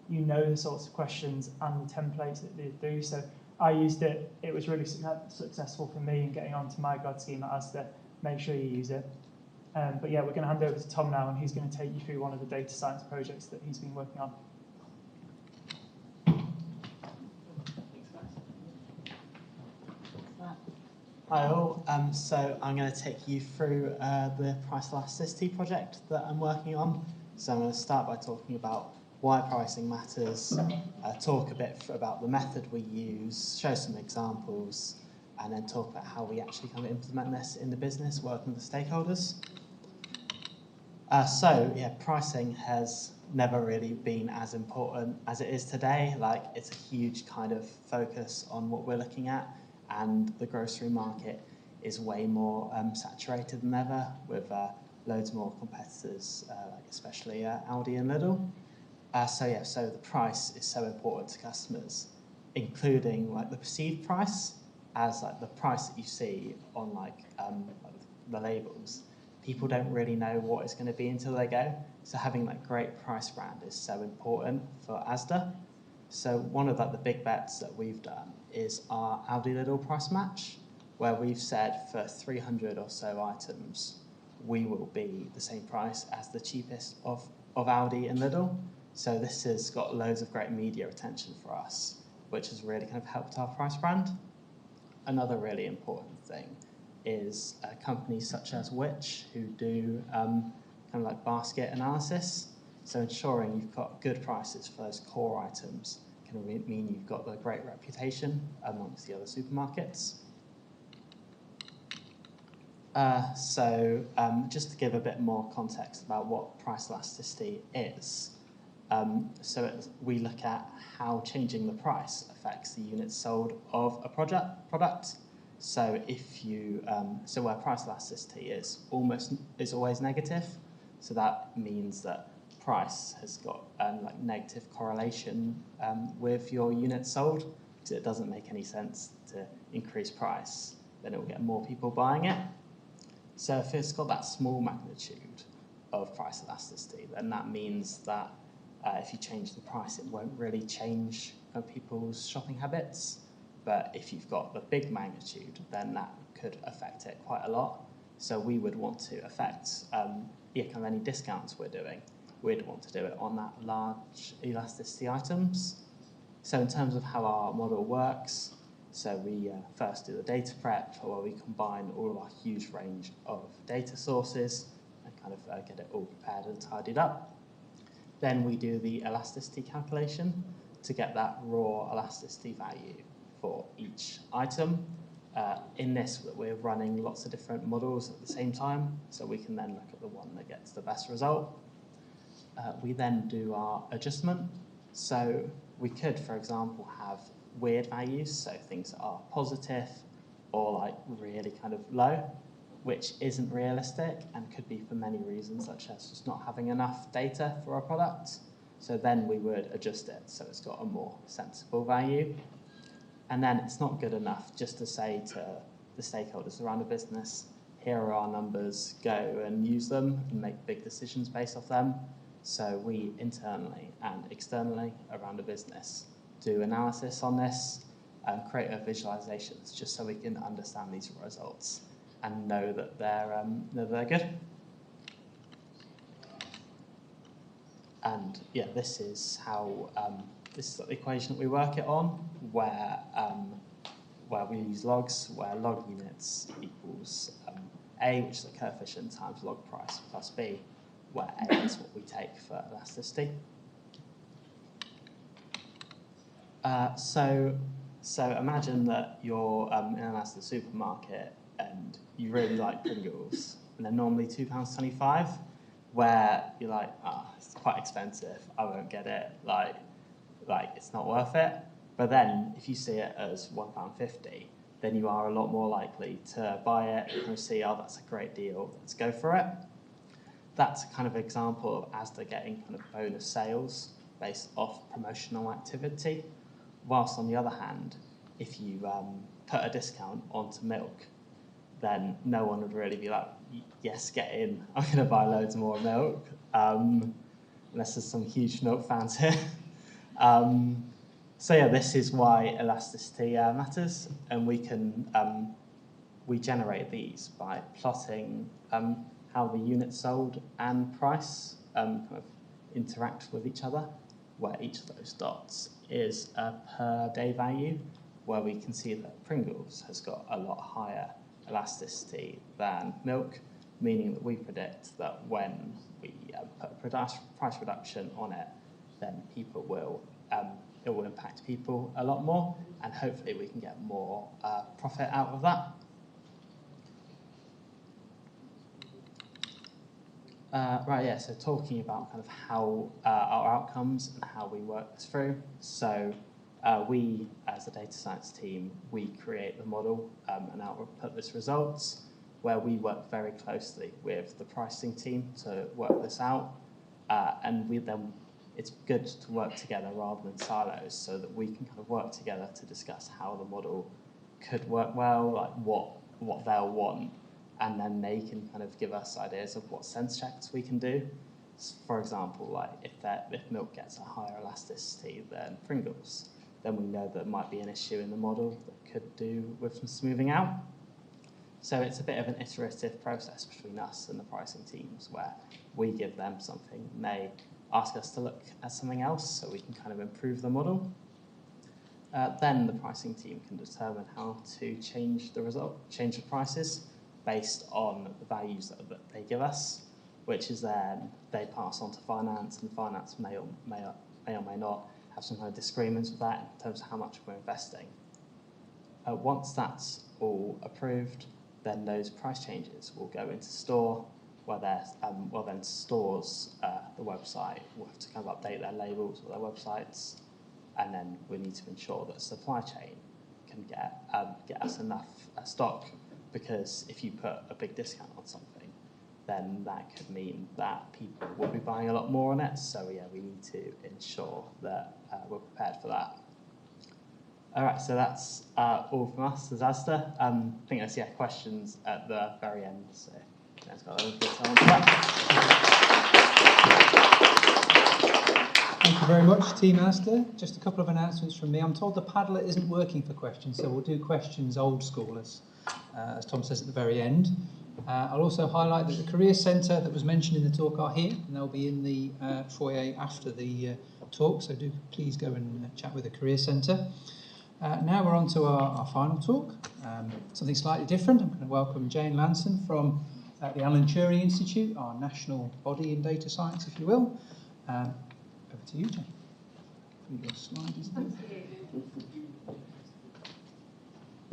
you know the sorts of questions and the templates that they do. So I used it. It was really successful for me in getting onto my grad scheme at Asda. Make sure you use it. But yeah, we're going to hand over to Tom now, and he's going to take you through one of the data science projects that he's been working on. Hi all, so I'm going to take you through the price elasticity project that I'm working on. So I'm going to start by talking about why pricing matters, talk a bit about the method we use, show some examples, and then talk about how we actually kind of implement this in the business, working with the stakeholders. So yeah, pricing has never really been as important as it is today. Like, it's a huge kind of focus on what we're looking at. And the grocery market is way more saturated than ever, with loads more competitors, like especially Aldi and Lidl. So the price is so important to customers, including like the perceived price as like the price that you see on like the labels. People don't really know what it's going to be until they go. So having that great price brand is so important for Asda. So one of like the big bets that we've done is our Aldi Lidl price match, where we've said for 300 or so items, we will be the same price as the cheapest of Aldi and Lidl. So this has got loads of great media attention for us, which has really kind of helped our price brand. Another really important thing is companies such as Which, who do kind of like basket analysis. So ensuring you've got good prices for those core items can mean you've got a great reputation amongst the other supermarkets. Just to give a bit more context about what price elasticity is. We look at how changing the price affects the units sold of a product. So if you, where price elasticity is always negative, so that means that price has got like negative correlation with your units sold, because it doesn't make any sense to increase price, then it will get more people buying it. So if it's got that small magnitude of price elasticity, then that means that if you change the price, it won't really change people's shopping habits. But if you've got the big magnitude, then that could affect it quite a lot. So we would want to affect kind of any discounts we're doing we'd want to do it on that large elasticity items. So in terms of how our model works, so we first do the data prep, where we combine all of our huge range of data sources and kind of get it all prepared and tidied up. Then we do the elasticity calculation to get that raw elasticity value for each item. In this, we're running lots of different models at the same time, so we can then look at the one that gets the best result. We then do our adjustment. So we could, for example, have weird values, so things that are positive or like really kind of low, which isn't realistic and could be for many reasons, such as just not having enough data for our product. So then we would adjust it so it's got a more sensible value. And then it's not good enough just to say to the stakeholders around a business, here are our numbers, go and use them and make big decisions based off them. So we internally and externally around a business do analysis on this and create a visualizations just so we can understand these results and know that they're good. And yeah, this is how this is the equation that we work it on, where we use logs, where log units equals A, which is the coefficient, times log price plus B, where A is what we take for elasticity. So imagine that you're in an Asda supermarket and you really like Pringles, and they're normally £2.25, where you're like, it's quite expensive, I won't get it, like it's not worth it. But then if you see it as £1.50, then you are a lot more likely to buy it and see, that's a great deal, let's go for it. That's a kind of example of Asda getting kind of bonus sales based off promotional activity. Whilst on the other hand, if you put a discount onto milk, then no one would really be like, yes, get in, I'm going to buy loads more milk, unless there's some huge milk fans here. So yeah, this is why elasticity matters, and we can we generate these by plotting how the units sold and price kind of interact with each other, where each of those dots is a per day value, where we can see that Pringles has got a lot higher elasticity than milk, meaning that we predict that when we put a price reduction on it, then people will it will impact people a lot more, and hopefully we can get more profit out of that. So talking about kind of how our outcomes and how we work this through. So we, as a data science team, we create the model and output this results, where we work very closely with the pricing team to work this out. And it's good to work together rather than silos, so that we can kind of work together to discuss how the model could work well, like what they'll want, and then they can kind of give us ideas of what sense checks we can do. For example, like if milk gets a higher elasticity than Pringles, then we know there might be an issue in the model that could do with some smoothing out. So it's a bit of an iterative process between us and the pricing teams, where we give them something and they ask us to look at something else so we can kind of improve the model. Then the pricing team can determine how to change the prices based on the values that they give us, which is then they pass on to finance, and finance may or may not have some kind of disagreements with that in terms of how much we're investing. Once that's all approved, then those price changes will go into store, where then stores, the website, will have to kind of update their labels or their websites, and then we need to ensure that supply chain can get us enough stock, because if you put a big discount on something, then that could mean that people will be buying a lot more on it. So yeah, we need to ensure that we're prepared for that. All right, so that's all from us as Asda. I think there's questions at the very end. So let's go over to that. Thank you very much, Team Asda. Just a couple of announcements from me. I'm told the Padlet isn't working for questions, so we'll do questions old school, as Tom says at the very end. I'll also highlight that the Career Centre that was mentioned in the talk are here, and they'll be in the foyer after the talk, so do please go and chat with the Career Centre. Now we're on to our final talk, something slightly different. I'm going to welcome Jane Lanson from the Alan Turing Institute, our national body in data science, if you will. Over to you, Jane. Your slide is there.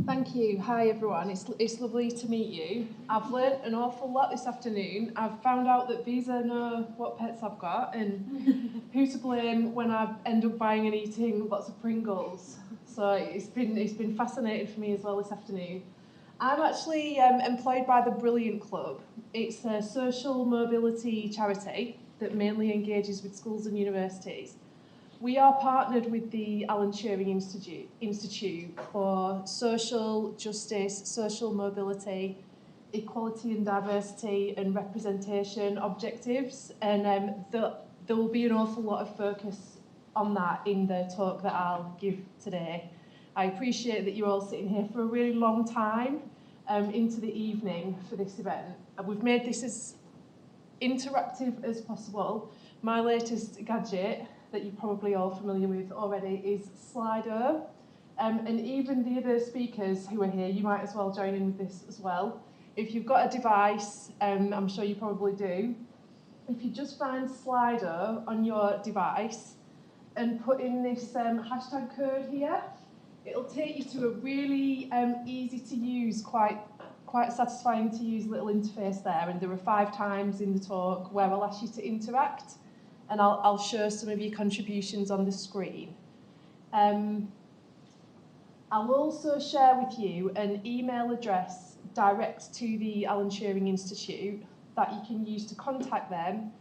Thank you. Hi everyone. It's lovely to meet you. I've learnt an awful lot this afternoon. I've found out that Visa know what pets I've got and who to blame when I end up buying and eating lots of Pringles. So it's been fascinating for me as well this afternoon. I'm actually employed by the Brilliant Club. It's a social mobility charity that mainly engages with schools and universities. We are partnered with the Alan Turing Institute for social justice, social mobility, equality and diversity and representation objectives, and there will be an awful lot of focus on that in the talk that I'll give today. I appreciate that you're all sitting here for a really long time into the evening for this event. We've made this as interactive as possible. My latest gadget that you're probably all familiar with already is Slido. And even the other speakers who are here, you might as well join in with this as well. If you've got a device, I'm sure you probably do, if you just find Slido on your device and put in this hashtag code here, it'll take you to a really easy to use, quite satisfying to use little interface there. And there are 5 times in the talk where I'll ask you to interact, and I'll show some of your contributions on the screen. I'll also share with you an email address direct to the Alan Turing Institute that you can use to contact them.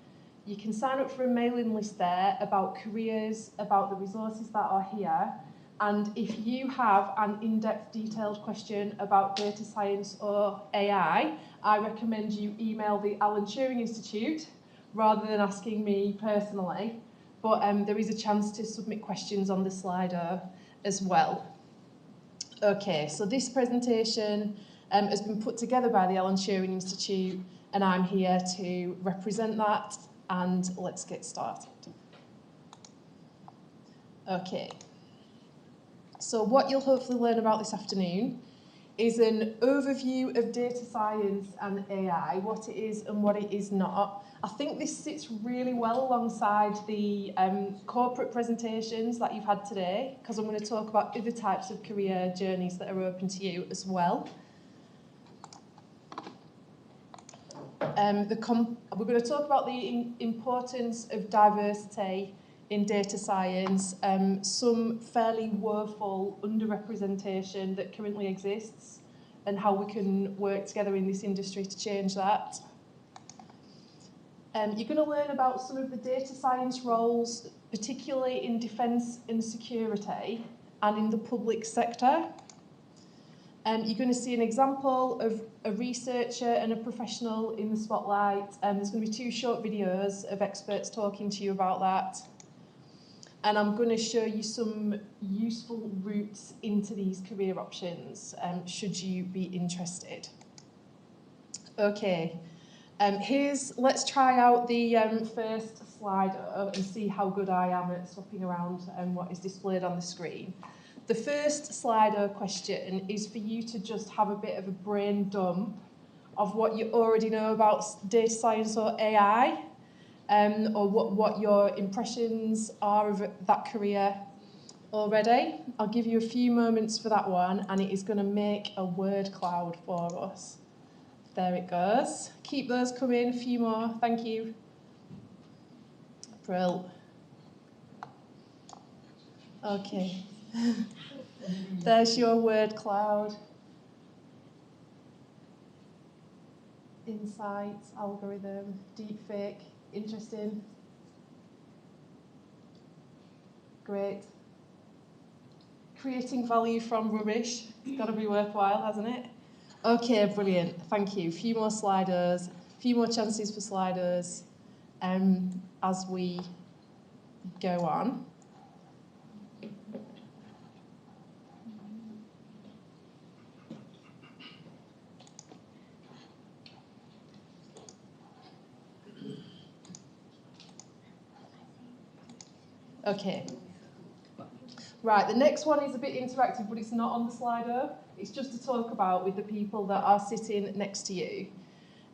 You can sign up for a mailing list there about careers, about the resources that are here. And if you have an in-depth detailed question about data science or AI, I recommend you email the Alan Turing Institute rather than asking me personally. But there is a chance to submit questions on the Slido as well. Okay, so this presentation has been put together by the Alan Turing Institute, and I'm here to represent that, and let's get started. Okay, so what you'll hopefully learn about this afternoon is an overview of data science and AI, what it is and what it is not. I think this sits really well alongside the corporate presentations that you've had today, because I'm going to talk about other types of career journeys that are open to you as well. We're going to talk about the importance of diversity in data science, some fairly woeful underrepresentation that currently exists, and how we can work together in this industry to change that. You're going to learn about some of the data science roles, particularly in defence and security and in the public sector. You're going to see an example of a researcher and a professional in the spotlight. There's going to be 2 short videos of experts talking to you about that. And I'm going to show you some useful routes into these career options, should you be interested. Okay, let's try out the first Slido and see how good I am at swapping around what is displayed on the screen. The first Slido question is for you to just have a bit of a brain dump of what you already know about data science or AI, or what your impressions are of that career already. I'll give you a few moments for that one, and it is going to make a word cloud for us. There it goes. Keep those coming, a few more, thank you. Brill. Okay. There's your word cloud. Insights, algorithm, deepfake, interesting. Great. Creating value from rubbish. It's got to be worthwhile, hasn't it? Okay, brilliant. Thank you. A few more Slidos, a few more chances for Slidos as we go on. Okay. Right, the next one is a bit interactive, but it's not on the Slido. It's just to talk about with the people that are sitting next to you.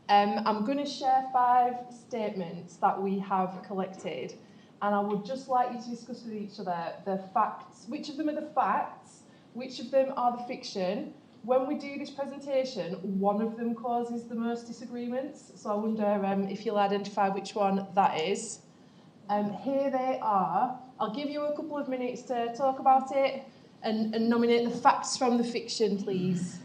I'm going to share 5 statements that we have collected, and I would just like you to discuss with each other the facts. Which of them are the facts? Which of them are the fiction? When we do this presentation, one of them causes the most disagreements, so I wonder if you'll identify which one that is. Here they are. I'll give you a couple of minutes to talk about it and nominate the facts from the fiction, please.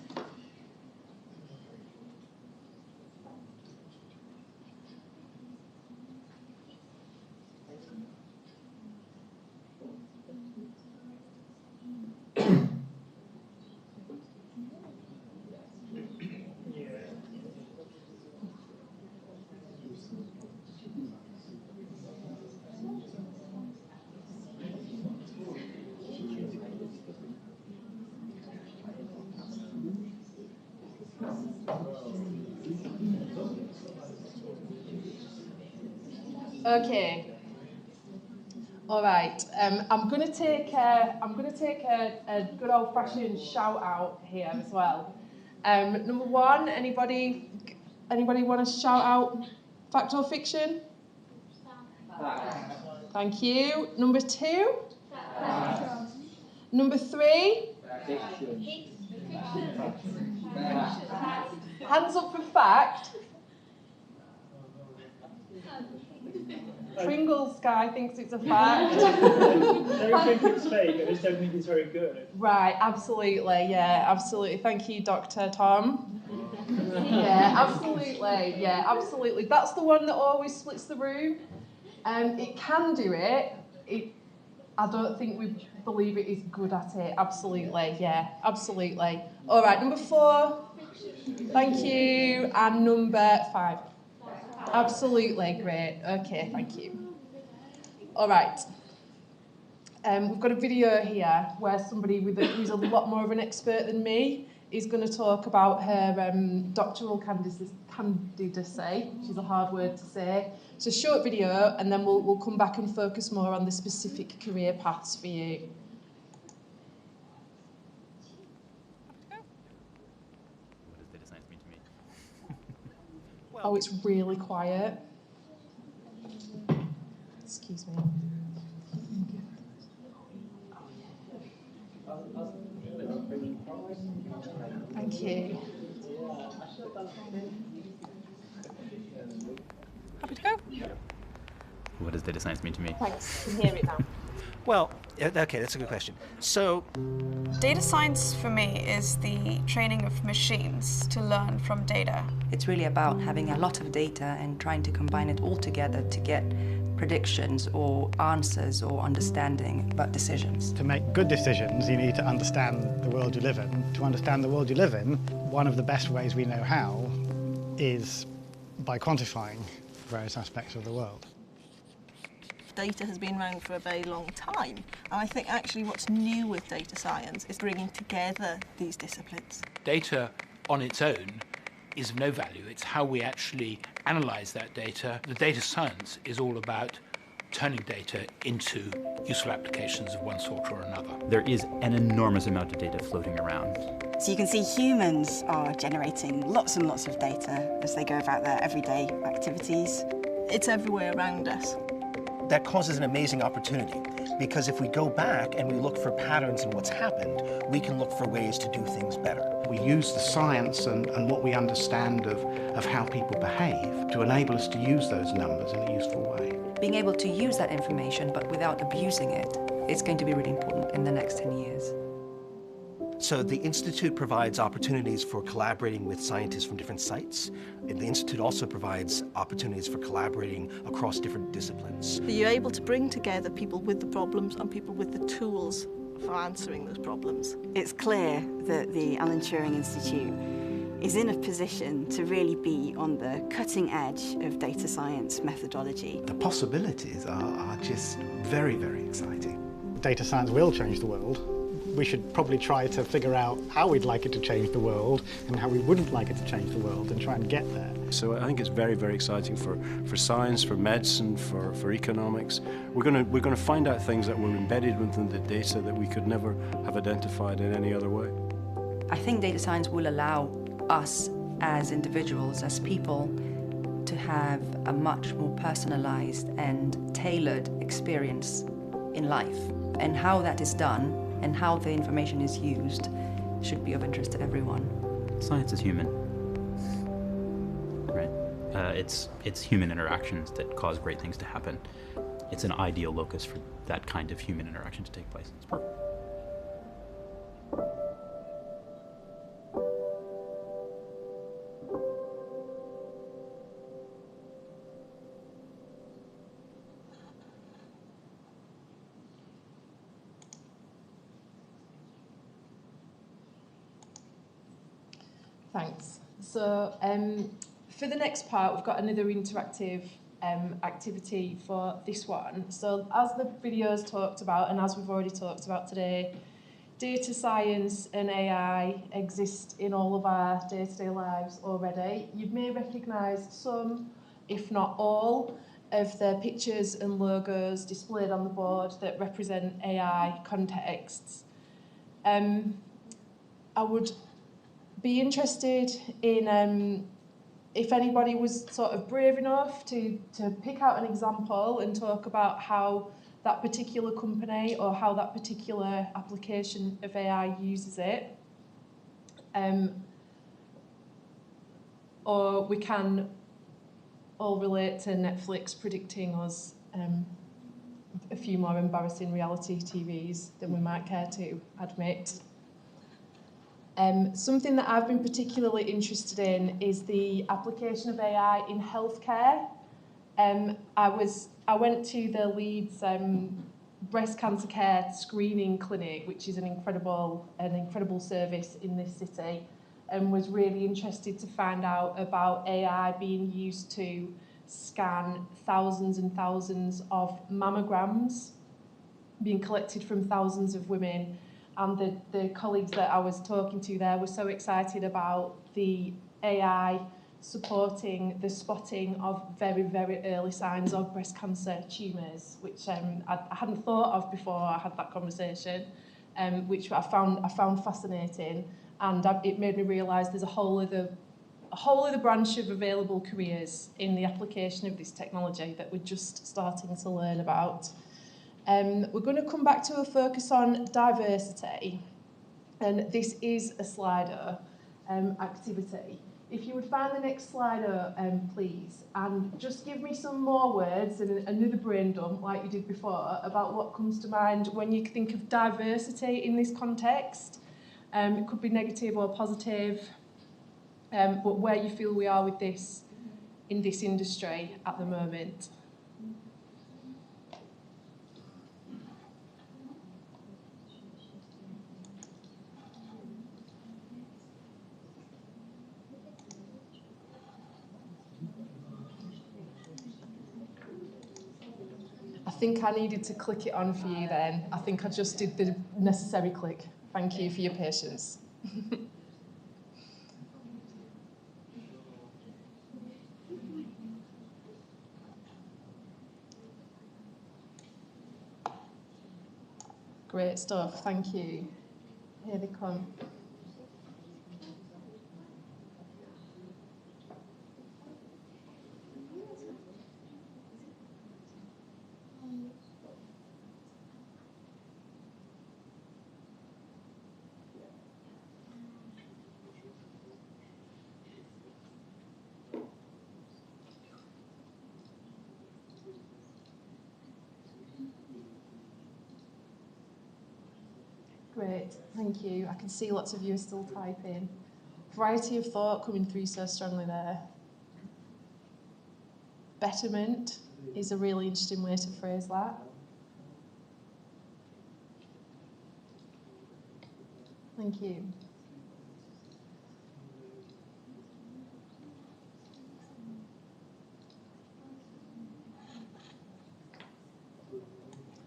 Okay. All right. I'm going to take a good old-fashioned shout-out here as well. Number 1, anybody want to shout out fact or fiction? Thank you. Number 2. Number 3. Hands up for fact. Pringles guy thinks it's a fact. I don't think it's fake, I just don't think it's very good. Right, absolutely, yeah, absolutely. Thank you, Dr. Tom. Yeah, absolutely. That's the one that always splits the room. It can do it. I don't think we believe it is good at it. Absolutely, yeah, absolutely. All right, number 4. Thank you. And number 5. Absolutely, great. Okay, thank you. All right. We've got a video here where somebody who's a lot more of an expert than me is going to talk about her doctoral candidacy, which is a hard word to say. It's a short video, and then we'll come back and focus more on the specific career paths for you. Oh, it's really quiet. Excuse me. Thank you. Happy to go? What does data science mean to me? Thanks, you can hear it now. Well, okay, that's a good question. So, data science for me is the training of machines to learn from data. It's really about having a lot of data and trying to combine it all together to get predictions or answers or understanding about decisions. To make good decisions, you need to understand the world you live in. To understand the world you live in, one of the best ways we know how is by quantifying various aspects of the world. Data has been around for a very long time, and I think actually what's new with data science is bringing together these disciplines. Data on its own is of no value. It's how we actually analyse that data. The data science is all about turning data into useful applications of one sort or another. There is an enormous amount of data floating around. So you can see humans are generating lots and lots of data as they go about their everyday activities. It's everywhere around us. that causes an amazing opportunity, because if we go back and we look for patterns in what's happened, we can look for ways to do things better. We use the science and what we understand of how people behave to enable us to use those numbers in a useful way. Being able to use that information but without abusing it is going to be really important in the next 10 years. So the Institute provides opportunities for collaborating with scientists from different sites. And the Institute also provides opportunities for collaborating across different disciplines. You're able to bring together people with the problems and people with the tools for answering those problems. It's clear that the Alan Turing Institute is in a position to really be on the cutting edge of data science methodology. The possibilities are just very, very exciting. Data science will change the world. we should probably try to figure out how we'd like it to change the world and how we wouldn't like it to change the world and try and get there. So I think it's very, very exciting for science, for medicine, for economics. We're going to find out things that were embedded within the data that we could never have identified in any other way. I think data science will allow us as individuals, as people, to have a much more personalized and tailored experience in life. And how that is done and how the information is used should be of interest to everyone. Science is human, right? It's human interactions that cause great things to happen. It's an ideal locus for that kind of human interaction to take place. It's perfect. Thanks. So for the next part, we've got another interactive activity for this one. So as the videos talked about, and as we've already talked about today, data science and AI exist in all of our day-to-day lives already. You may recognise some, if not all, of the pictures and logos displayed on the board that represent AI contexts. I would be interested in if anybody was sort of brave enough to pick out an example and talk about how that particular company or how that particular application of AI uses it. Or we can all relate to Netflix predicting us a few more embarrassing reality TVs than we might care to admit. Something that I've been particularly interested in is the application of AI in healthcare. I went to the Leeds breast cancer care screening clinic, which is an incredible service in this city, and was really interested to find out about AI being used to scan thousands and thousands of mammograms being collected from thousands of women. And the colleagues that I was talking to there were so excited about the AI supporting the spotting of very, very early signs of breast cancer tumours, which I hadn't thought of before I had that conversation, which I found fascinating, and it made me realise there's a whole other branch of available careers in the application of this technology that we're just starting to learn about. We're going to come back to a focus on diversity, and this is a Slido activity. If you would find the next Slido, please, and just give me some more words and another brain dump like you did before about what comes to mind when you think of diversity in this context. It could be negative or positive, but where you feel we are with this in this industry at the moment. I think I needed to click it on for you then. I think I just did the necessary click. Thank you for your patience. Great stuff, thank you. Here they come. Great, thank you. I can see lots of you are still typing. Variety of thought coming through so strongly there. Betterment is a really interesting way to phrase that. Thank you.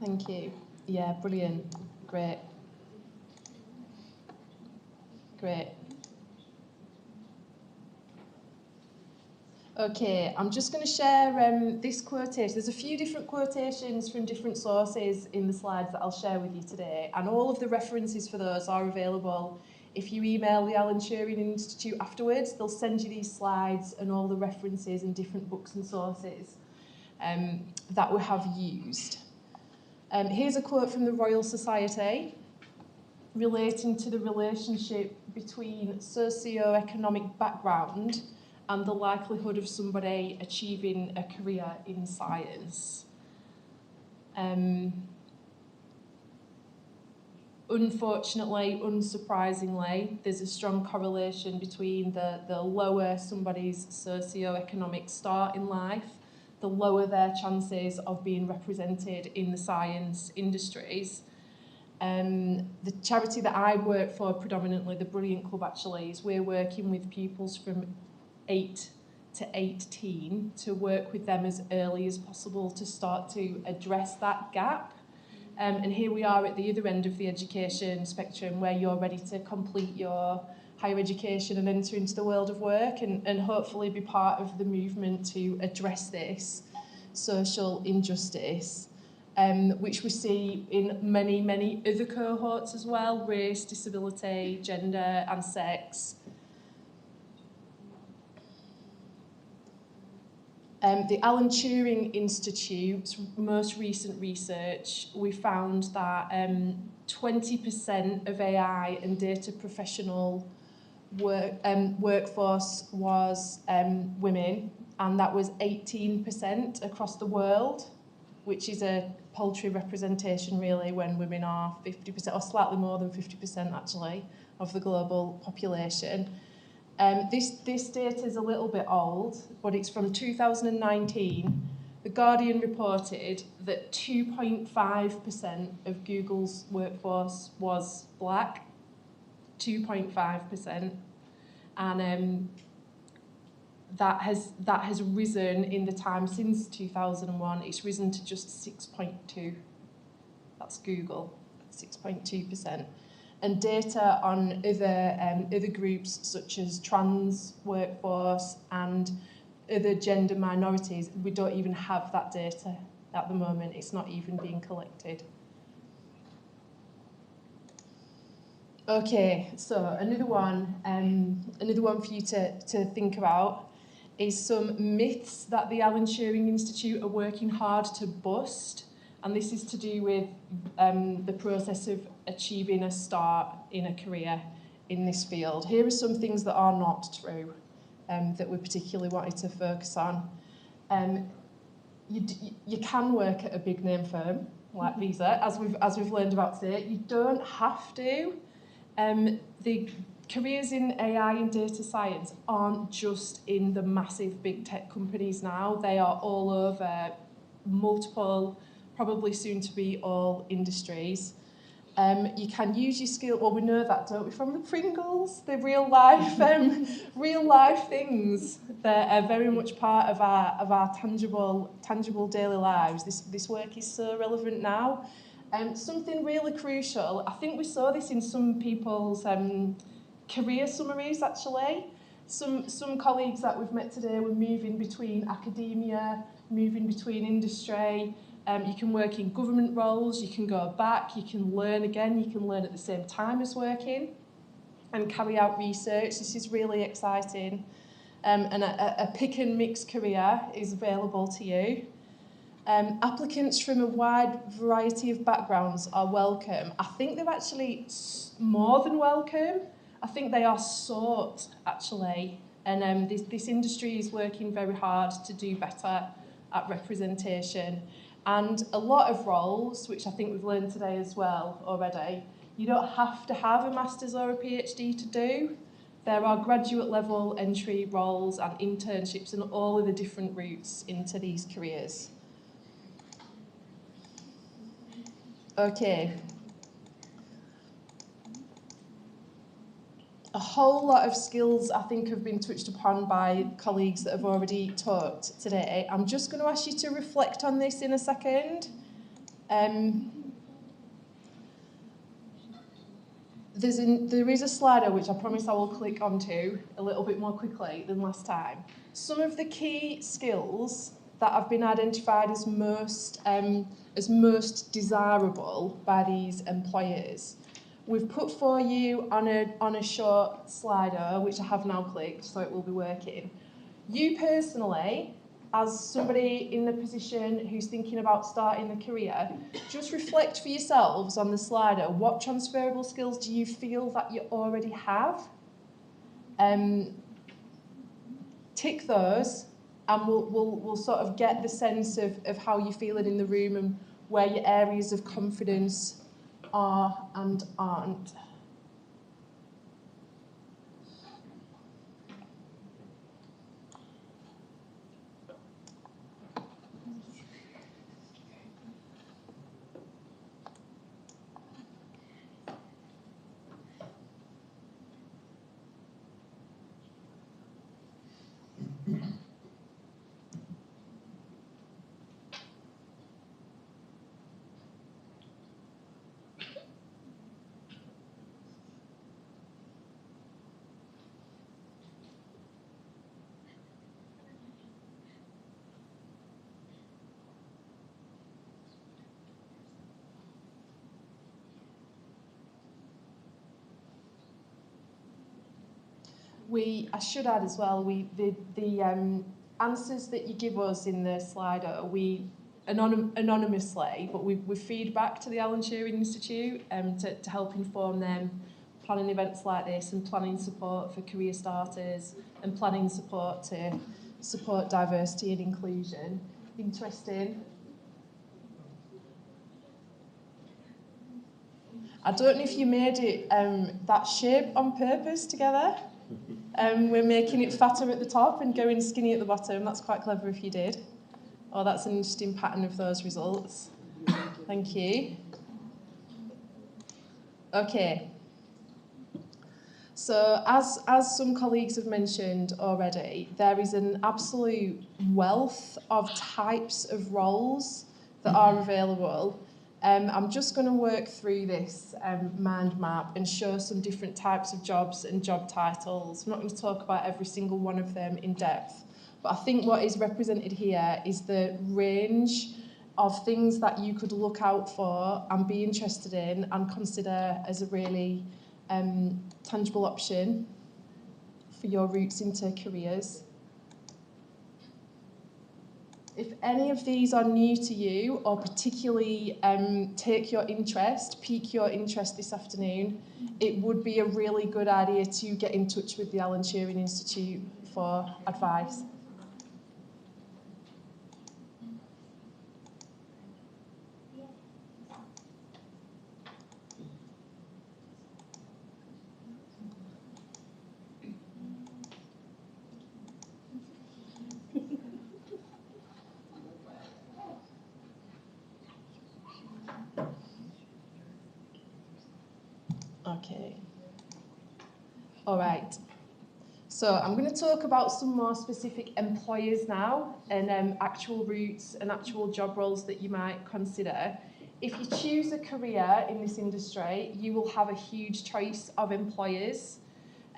Thank you. Yeah, brilliant. Great. Great. Okay, I'm just going to share this quotation. There's a few different quotations from different sources in the slides that I'll share with you today, and all of the references for those are available. If you email the Alan Turing Institute afterwards, they'll send you these slides and all the references and different books and sources that we have used. Here's a quote from the Royal Society relating to the relationship between socio-economic background and the likelihood of somebody achieving a career in science. Unfortunately, unsurprisingly, there's a strong correlation between the lower somebody's socio-economic start in life, the lower their chances of being represented in the science industries. The charity that I work for predominantly, the Brilliant Club actually, is we're working with pupils from 8 to 18 to work with them as early as possible to start to address that gap. And here we are at the other end of the education spectrum where you're ready to complete your higher education and enter into the world of work and hopefully be part of the movement to address this social injustice, which we see in many, many other cohorts as well: race, disability, gender and sex. The Alan Turing Institute's most recent research, we found that 20% of AI and data professional workforce was women, and that was 18% across the world, which is a paltry representation really when women are 50% or slightly more than 50% actually of the global population. This data is a little bit old, but it's from 2019. The Guardian reported that 2.5% of Google's workforce was black, 2.5%, and that has risen in the time since 2001. It's risen to just 6.2. That's Google, 6.2%. And data on other groups such as trans workforce and other gender minorities, we don't even have that data at the moment. It's not even being collected. Okay, so another one for you to think about is some myths that the Alan Turing Institute are working hard to bust. And this is to do with the process of achieving a start in a career in this field. Here are some things that are not true that we particularly wanted to focus on. You can work at a big name firm like Visa, as we've learned about today. You don't have to. The careers in AI and data science aren't just in the massive big tech companies now. They are all over multiple, probably soon to be all industries. You can use your skill, well we know that, don't we, from the Pringles, the real life things that are very much part of our tangible daily lives. This work is so relevant now. Something really crucial, I think we saw this in some people's career summaries actually. Some colleagues that we've met today were moving between academia, moving between industry. You can work in government roles, you can go back, you can learn again, you can learn at the same time as working and carry out research. This is really exciting. And a pick and mix career is available to you. Applicants from a wide variety of backgrounds are welcome. I think they're actually more than welcome. I think they are sought, actually. And this industry is working very hard to do better at representation. And a lot of roles, which I think we've learned today as well already, you don't have to have a master's or a PhD to do. There are graduate level entry roles and internships and all of the different routes into these careers. Okay. A whole lot of skills, I think, have been touched upon by colleagues that have already talked today. I'm just going to ask you to reflect on this in a second. there is a slider which I promise I will click onto a little bit more quickly than last time. Some of the key skills that have been identified as most desirable by these employers, we've put for you on a short slider, which I have now clicked, so it will be working. You personally, as somebody in the position who's thinking about starting a career, just reflect for yourselves on the slider, what transferable skills do you feel that you already have? Tick those, and we'll sort of get the sense of how you're feeling in the room and where your areas of confidence are and aren't. I should add as well, the answers that you give us in the slider, we anonymously, but we feed back to the Alan Turing Institute to help inform them planning events like this and planning support for career starters and planning support to support diversity and inclusion. Interesting. I don't know if you made it that shape on purpose together. We're making it fatter at the top and going skinny at the bottom. That's quite clever if you did. Oh, that's an interesting pattern of those results. Thank you. Okay. So as some colleagues have mentioned already, there is an absolute wealth of types of roles that are available. I'm just going to work through this mind map and show some different types of jobs and job titles. I'm not going to talk about every single one of them in depth, but I think what is represented here is the range of things that you could look out for and be interested in and consider as a really tangible option for your routes into careers. If any of these are new to you or particularly pique your interest this afternoon, it would be a really good idea to get in touch with the Alan Turing Institute for advice. Okay. All right. So I'm going to talk about some more specific employers now and actual routes and actual job roles that you might consider. If you choose a career in this industry, you will have a huge choice of employers.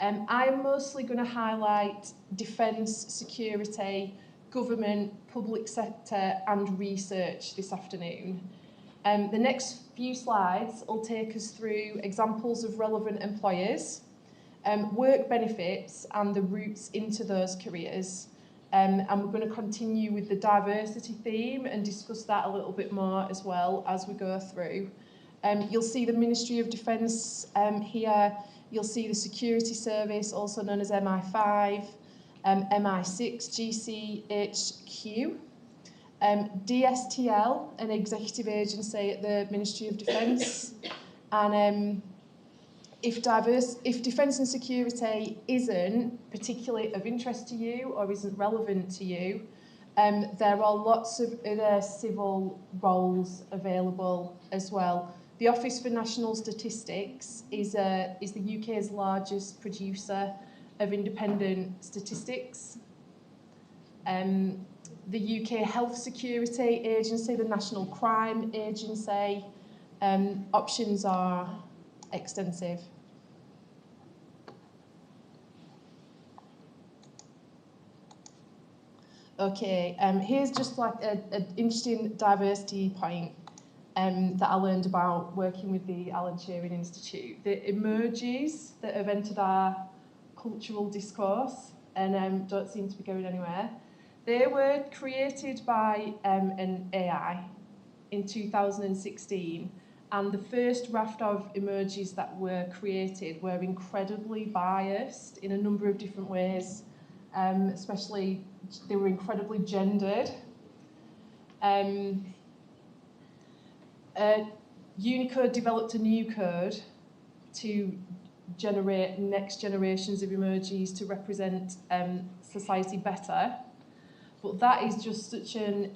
I'm mostly going to highlight defence, security, government, public sector and research this afternoon. The next few slides will take us through examples of relevant employers, work benefits and the routes into those careers. And we're going to continue with the diversity theme and discuss that a little bit more as well as we go through. You'll see the Ministry of Defence here. You'll see the Security Service, also known as MI5, MI6, GCHQ. DSTL, an executive agency at the Ministry of Defence, and if defence and security isn't particularly of interest to you or isn't relevant to you, there are lots of other civil roles available as well. The Office for National Statistics is the UK's largest producer of independent statistics. The UK Health Security Agency, the National Crime Agency, options are extensive. Okay, here's just like an interesting diversity point that I learned about working with the Alan Turing Institute. The emojis that have entered our cultural discourse and don't seem to be going anywhere, they were created by an AI in 2016, and the first raft of emojis that were created were incredibly biased in a number of different ways, especially they were incredibly gendered. Unicode developed a new code to generate next generations of emojis to represent society better, but that is just such an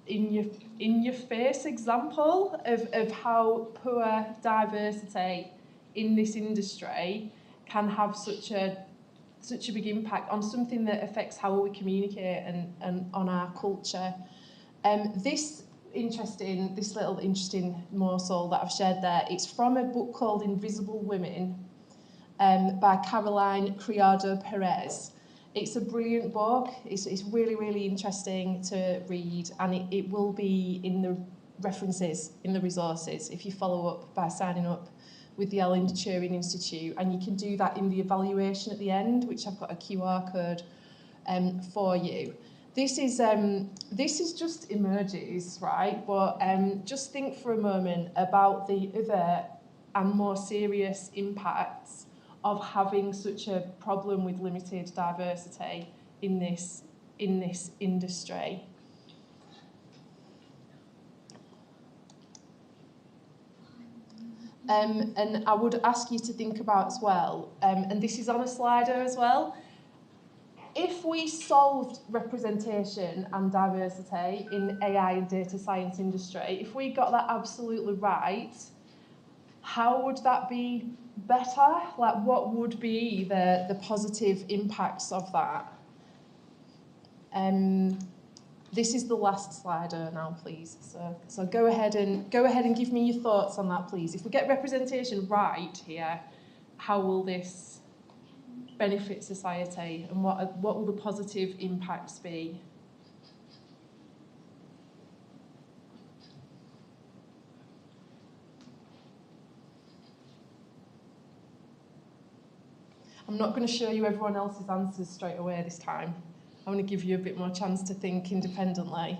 in your face example of how poor diversity in this industry can have such a big impact on something that affects how we communicate and on our culture. This little interesting morsel that I've shared there, it's from a book called Invisible Women by Caroline Criado Perez. It's a brilliant book. It's really, really interesting to read, and it will be in the references, in the resources, if you follow up by signing up with the Alan Turing Institute, and you can do that in the evaluation at the end, which I've got a QR code for you. This is just emojis, right? But just think for a moment about the other and more serious impacts of having such a problem with limited diversity in this industry. And I would ask you to think about as well, and this is on a slider as well, if we solved representation and diversity in AI and data science industry, if we got that absolutely right, how would that be better? Like, what would be the positive impacts of that? This is the last slider now, please. So go ahead and give me your thoughts on that, please. If we get representation right here, how will this benefit society, and what will the positive impacts be? I'm not going to show you everyone else's answers straight away this time. I want to give you a bit more chance to think independently.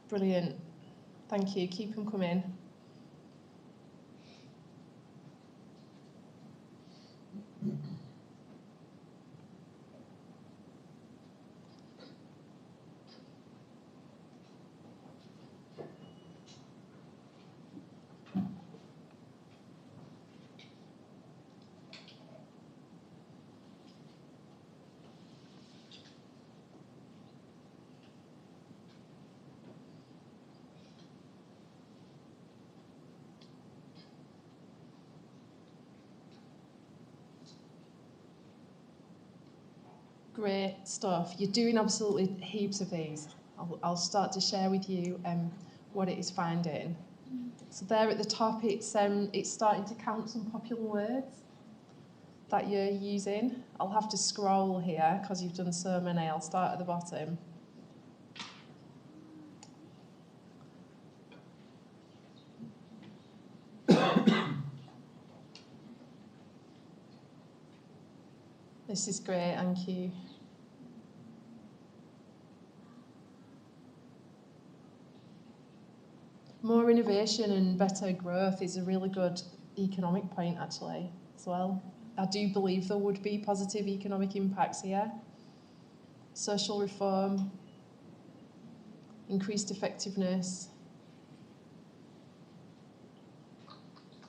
Brilliant. Thank you. Keep them coming. Great stuff. You're doing absolutely heaps of these. I'll start to share with you what it is finding. So there at the top, it's starting to count some popular words that you're using. I'll have to scroll here because you've done so many. I'll start at the bottom. This is great, thank you. More innovation and better growth is a really good economic point, actually, as well. I do believe there would be positive economic impacts here. Social reform, increased effectiveness.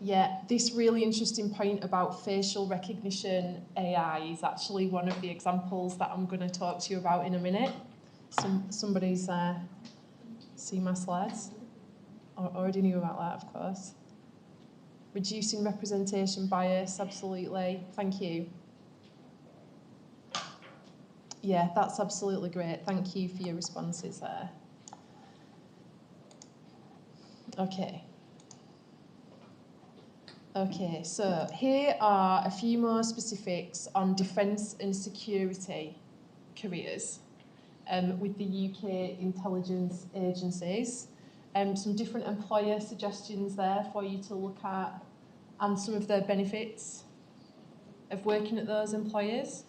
Yeah, this really interesting point about facial recognition AI is actually one of the examples that I'm going to talk to you about in a minute. Somebody's seen my slides. I already knew about that, of course. Reducing representation bias, absolutely. Thank you. Yeah, that's absolutely great. Thank you for your responses there. Okay. Okay, so here are a few more specifics on defence and security careers with the UK intelligence agencies. Some different employer suggestions there for you to look at, and some of the benefits of working at those employers.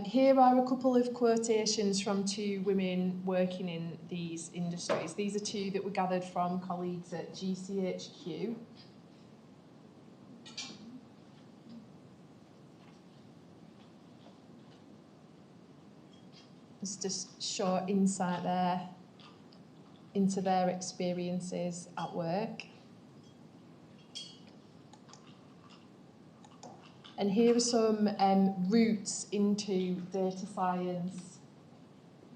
Here are a couple of quotations from two women working in these industries. These are two that were gathered from colleagues at GCHQ. It's just short insight there into their experiences at work. And here are some routes into data science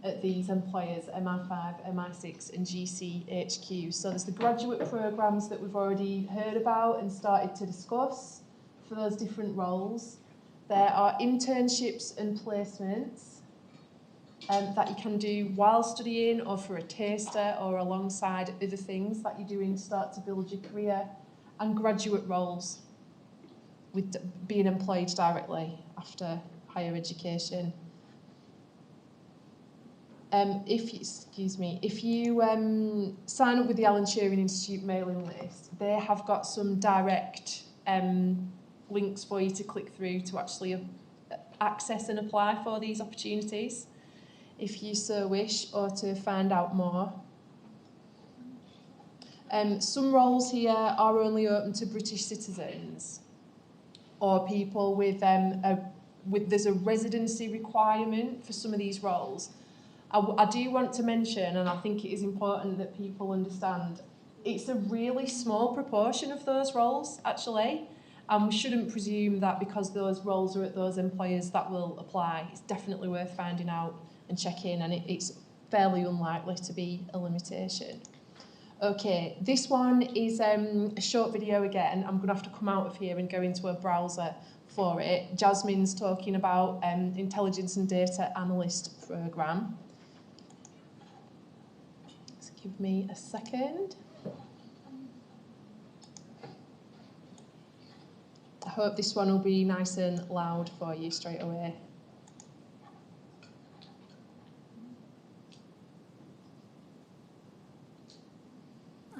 at these employers, MI5, MI6 and GCHQ. So there's the graduate programmes that we've already heard about and started to discuss for those different roles. There are internships and placements that you can do while studying or for a taster or alongside other things that you're doing to start to build your career, and graduate roles with being employed directly after higher education. If you sign up with the Alan Turing Institute mailing list, they have got some direct links for you to click through to actually access and apply for these opportunities, if you so wish, or to find out more. Some roles here are only open to British citizens, or people with there's a residency requirement for some of these roles. I do want to mention, and I think it is important that people understand, it's a really small proportion of those roles, actually, and we shouldn't presume that because those roles are at those employers that will apply. It's definitely worth finding out and checking, and it's fairly unlikely to be a limitation. Okay, this one is a short video again. I'm going to have to come out of here and go into a browser for it. Jasmine's talking about Intelligence and Data Analyst Programme. Just give me a second. I hope this one will be nice and loud for you straight away.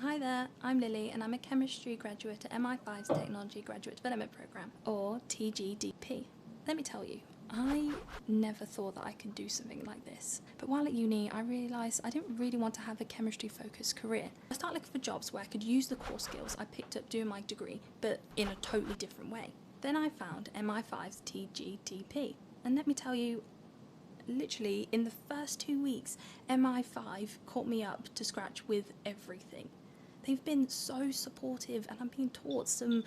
Hi there, I'm Lily and I'm a chemistry graduate at MI5's Technology Graduate Development Programme, or TGDP. Let me tell you, I never thought that I could do something like this. But while at uni, I realised I didn't really want to have a chemistry-focused career. I started looking for jobs where I could use the core skills I picked up doing my degree, but in a totally different way. Then I found MI5's TGDP. And let me tell you, literally in the first 2 weeks, MI5 caught me up to scratch with everything. They've been so supportive and I'm being taught some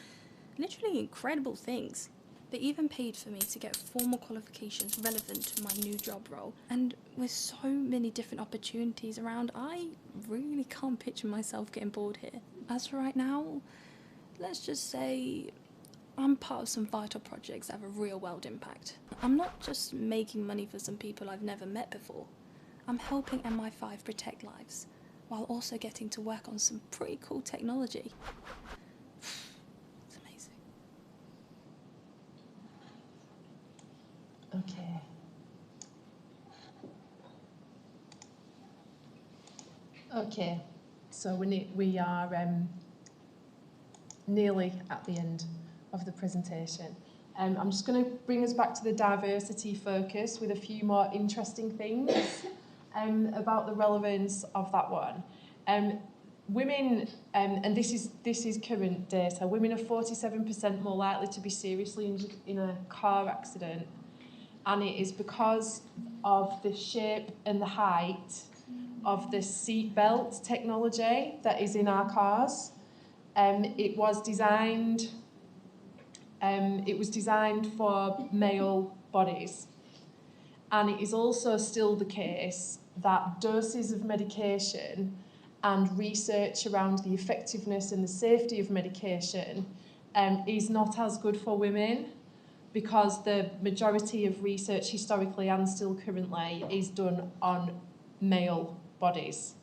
literally incredible things. They even paid for me to get formal qualifications relevant to my new job role. And with so many different opportunities around, I really can't picture myself getting bored here. As for right now, let's just say I'm part of some vital projects that have a real world impact. I'm not just making money for some people I've never met before. I'm helping MI5 protect lives, while also getting to work on some pretty cool technology. It's amazing. Okay. Okay, so we are nearly at the end of the presentation. I'm just going to bring us back to the diversity focus with a few more interesting things about the relevance of that one. Women, and this is current data, women are 47% more likely to be seriously injured in a car accident, and it is because of the shape and the height of the seatbelt technology that is in our cars. It was designed for male bodies, and it is also still the case that doses of medication and research around the effectiveness and the safety of medication is not as good for women because the majority of research historically and still currently is done on male bodies.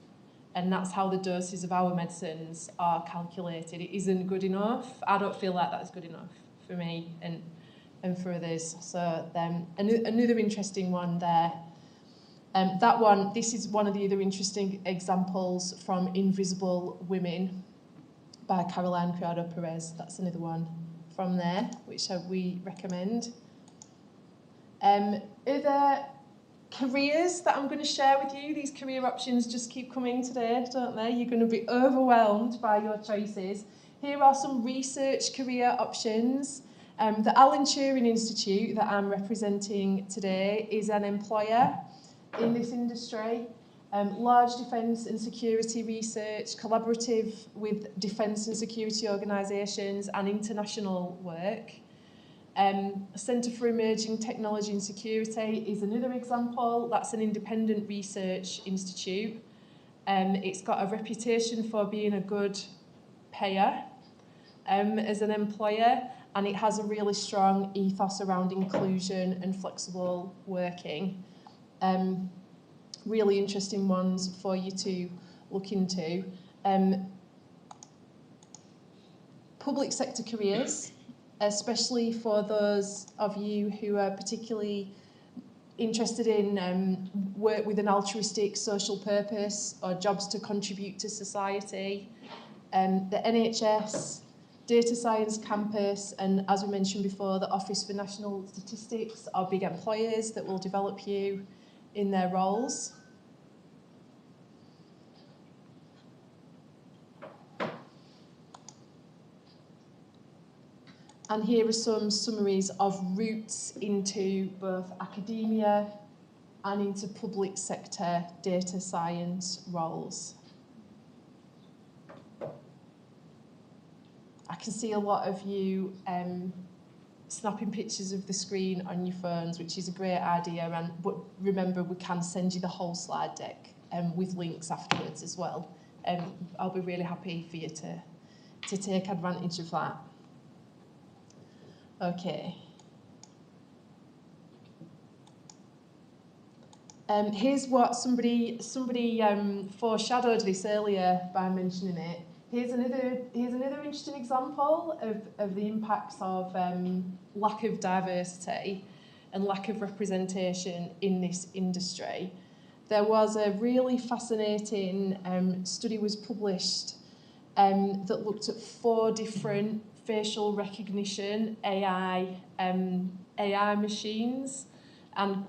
And that's how the doses of our medicines are calculated. It isn't good enough. I don't feel like that's good enough for me and for others. So another interesting one there. This is one of the other interesting examples from Invisible Women by Caroline Criado Perez. That's another one from there, which we recommend. Other careers that I'm going to share with you, these career options just keep coming today, don't they? You're going to be overwhelmed by your choices. Here are some research career options. The Alan Turing Institute that I'm representing today is an employer in this industry. Large defence and security research, collaborative with defence and security organisations and international work. Centre for Emerging Technology and Security is another example. That's an independent research institute. It's got a reputation for being a good payer as an employer, and it has a really strong ethos around inclusion and flexible working. Really interesting ones for you to look into. Public sector careers, especially for those of you who are particularly interested in work with an altruistic social purpose or jobs to contribute to society. The NHS, Data Science Campus, and as we mentioned before, the Office for National Statistics are big employers that will develop you in their roles. And here are some summaries of routes into both academia and into public sector data science roles. I can see a lot of you snapping pictures of the screen on your phones, which is a great idea. But remember, we can send you the whole slide deck with links afterwards as well. I'll be really happy for you to take advantage of that. Okay. Here's what somebody foreshadowed this earlier by mentioning it. Here's another interesting example of the impacts of lack of diversity and lack of representation in this industry. There was a really fascinating study was published that looked at 4 different facial recognition AI machines, and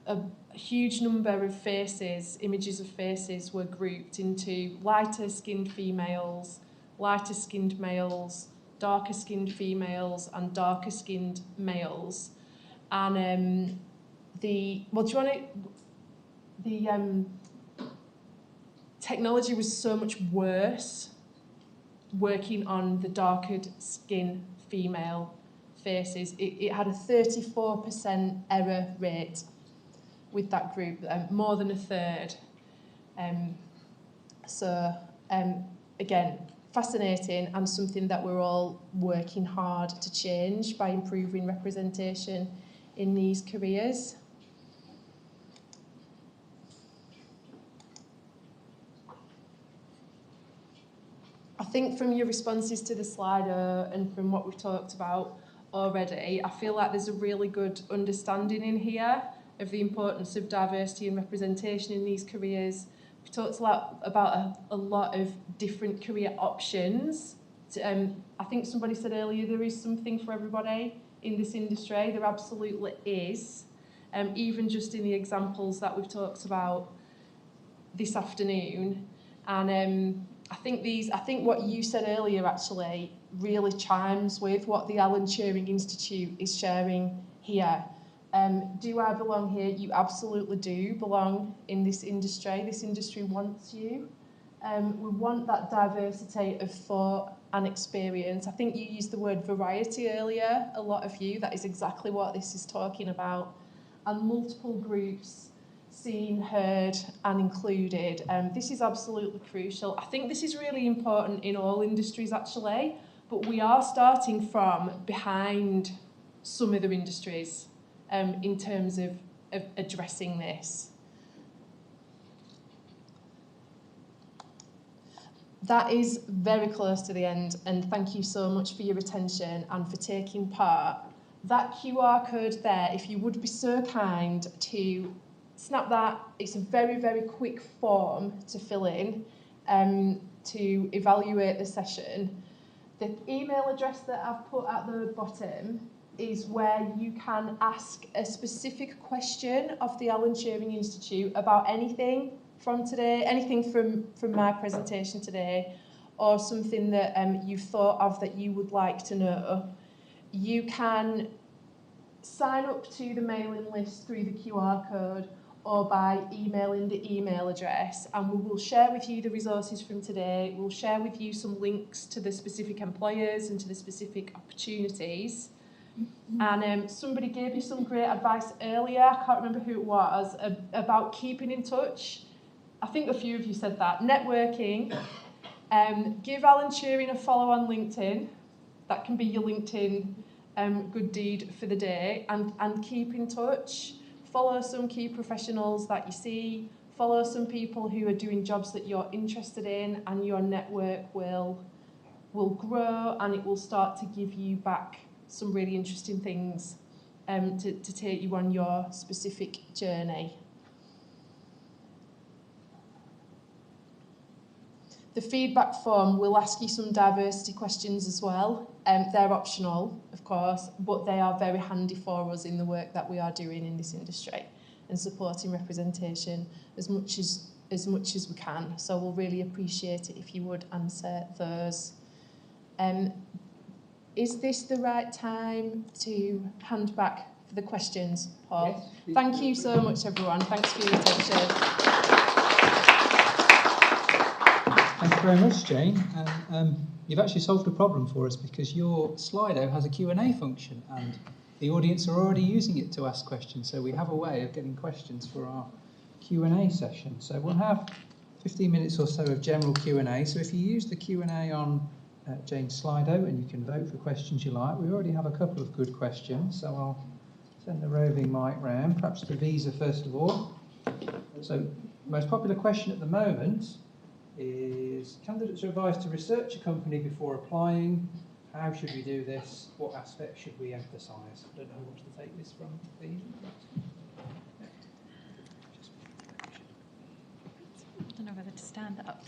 a huge number of faces, images of faces, were grouped into lighter skinned females, lighter skinned males, darker skinned females, and darker skinned males. And the technology was so much worse working on the darker skin female faces. It had a 34% error rate with that group, more than a third. Again, fascinating, and something that we're all working hard to change by improving representation in these careers. I think from your responses to the Slido and from what we've talked about already, I feel like there's a really good understanding in here of the importance of diversity and representation in these careers. We've talked a lot about a lot of different career options. I think somebody said earlier there is something for everybody in this industry. There absolutely is. Even just in the examples that we've talked about this afternoon. And I think what you said earlier actually really chimes with what the Alan Turing Institute is sharing here. Do I belong here? You absolutely do belong in this industry. This industry wants you. We want that diversity of thought and experience. I think you used the word variety earlier, a lot of you. That is exactly what this is talking about. And multiple groups seen, heard and included. This is absolutely crucial. I think this is really important in all industries actually, but we are starting from behind some other industries in terms of addressing this. That is very close to the end, and thank you so much for your attention and for taking part. That QR code there, if you would be so kind to snap that, it's a very, very quick form to fill in to evaluate the session. The email address that I've put at the bottom is where you can ask a specific question of the Alan Turing Institute about anything from today, anything from my presentation today, or something that you've thought of that you would like to know. You can sign up to the mailing list through the QR code or by emailing the email address, and we will share with you the resources from today. We'll share with you some links to the specific employers and to the specific opportunities. And somebody gave you some great advice earlier, I can't remember who it was, about keeping in touch. I think a few of you said that. Networking. Give Alan Turing a follow on LinkedIn. That can be your LinkedIn good deed for the day. And keep in touch. Follow some key professionals that you see. Follow some people who are doing jobs that you're interested in, and your network will grow, and it will start to give you back some really interesting things to take you on your specific journey. The feedback form will ask you some diversity questions as well. They're optional, of course, but they are very handy for us in the work that we are doing in this industry and supporting representation as much as we can. So we'll really appreciate it if you would answer those. Is this the right time to hand back for the questions, Paul? Yes. Thank you so much, everyone. Thanks for your attention. Thank you very much, Jane. You've actually solved a problem for us, because your Slido has a Q&A function, and the audience are already using it to ask questions. So we have a way of getting questions for our Q&A session. So we'll have 15 minutes or so of general Q&A. So if you use the Q&A on Jane's Slido, and you can vote for questions you like. We already have a couple of good questions, so I'll send the roving mic round. Perhaps to Visa first of all. So, most popular question at the moment is: candidates are advised to research a company before applying. How should we do this? What aspects should we emphasise? I don't know who wants to take this from, Visa. I don't know whether to stand up.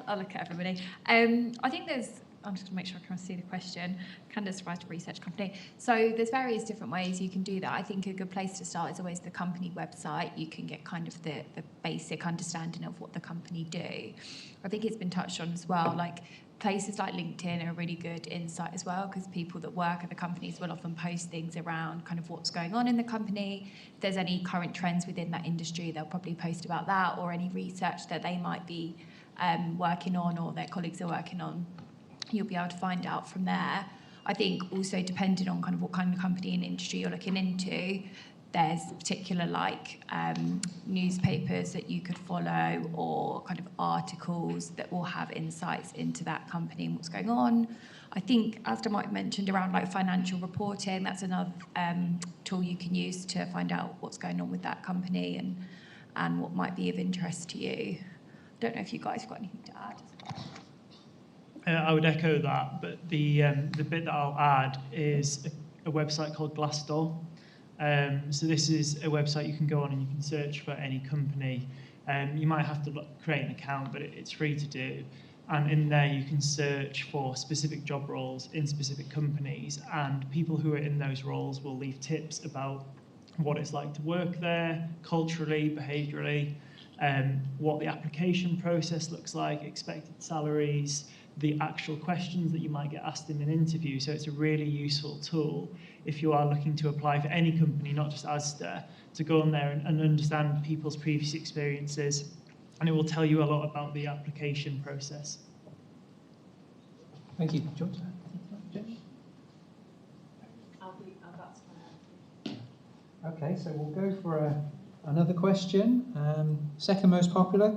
I'll look at everybody. I think I'm just going to make sure I can see the question. Candidates advised to research company. So there's various different ways you can do that. I think a good place to start is always the company website. You can get kind of the basic understanding of what the company do. I think it's been touched on as well, like places like LinkedIn are a really good insight as well, because people that work at the companies will often post things around kind of what's going on in the company. If there's any current trends within that industry, they'll probably post about that, or any research that they might be working on or their colleagues are working on. You'll be able to find out from there. I think also depending on kind of what kind of company and industry you're looking into, there's particular like newspapers that you could follow, or kind of articles that will have insights into that company and what's going on. I think Asda might have mentioned around like financial reporting. That's another tool you can use to find out what's going on with that company and what might be of interest to you. I don't know if you guys have got anything to add as well. I would echo that, but the bit that I'll add is a website called Glassdoor. So this is a website you can go on and you can search for any company. You might have to create an account, but it's free to do. And in there you can search for specific job roles in specific companies, and people who are in those roles will leave tips about what it's like to work there, culturally, behaviourally, what the application process looks like, expected salaries, the actual questions that you might get asked in an interview. So it's a really useful tool if you are looking to apply for any company, not just Asda, to go on there and understand people's previous experiences, and it will tell you a lot about the application process. Thank you. John? Okay, so we'll go for another question. Second most popular.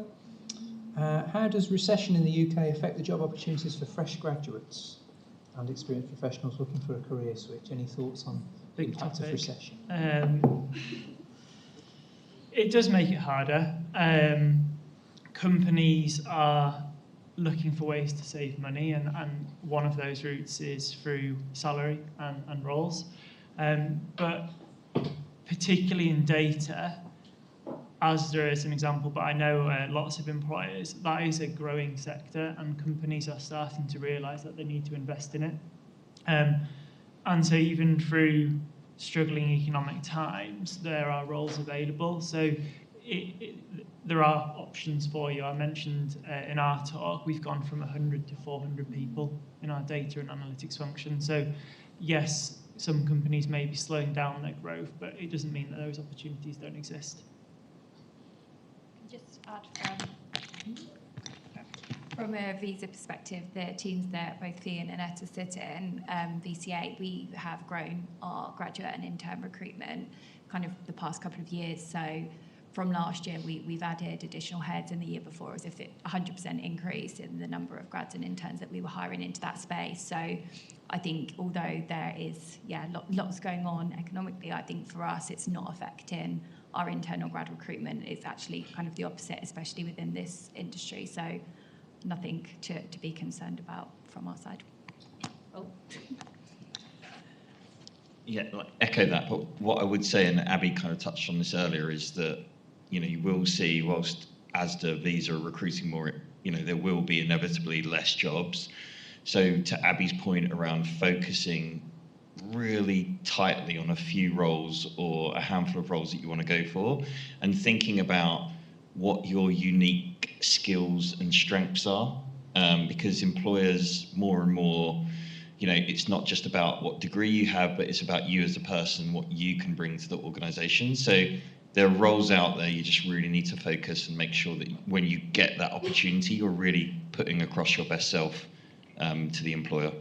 How does recession in the UK affect the job opportunities for fresh graduates? and experienced professionals looking for a career switch. Any thoughts on the Big impact of topic. recession? It does make it harder. Companies are looking for ways to save money, and one of those routes is through salary and roles. But particularly in data, Asda is an example, but I know lots of employers, that is a growing sector, and companies are starting to realise that they need to invest in it. And so even through struggling economic times, there are roles available. So there are options for you. I mentioned in our talk, we've gone from 100 to 400 people in our data and analytics function. So yes, some companies may be slowing down their growth, but it doesn't mean that those opportunities don't exist. Just add from a visa perspective, the teams that both Phi and Aneta sit in, VCA, we have grown our graduate and intern recruitment kind of the past couple of years. So from last year, we've added additional heads, and the year before as if it 100% increase in the number of grads and interns that we were hiring into that space. So I think although there is, lots going on economically, I think for us it's not affecting our internal grad recruitment. It's actually kind of the opposite, especially within this industry. So nothing to be concerned about from our side. Oh. Yeah, echo that, but what I would say, and Abbie kind of touched on this earlier, is that you will see, whilst Asda, Visa are recruiting more, there will be inevitably less jobs. So to Abbie's point around focusing really tightly on a few roles or a handful of roles that you want to go for, and thinking about what your unique skills and strengths are, because employers more and more, it's not just about what degree you have, but it's about you as a person, what you can bring to the organisation. So there are roles out there, you just really need to focus and make sure that when you get that opportunity, you're really putting across your best self to the employer.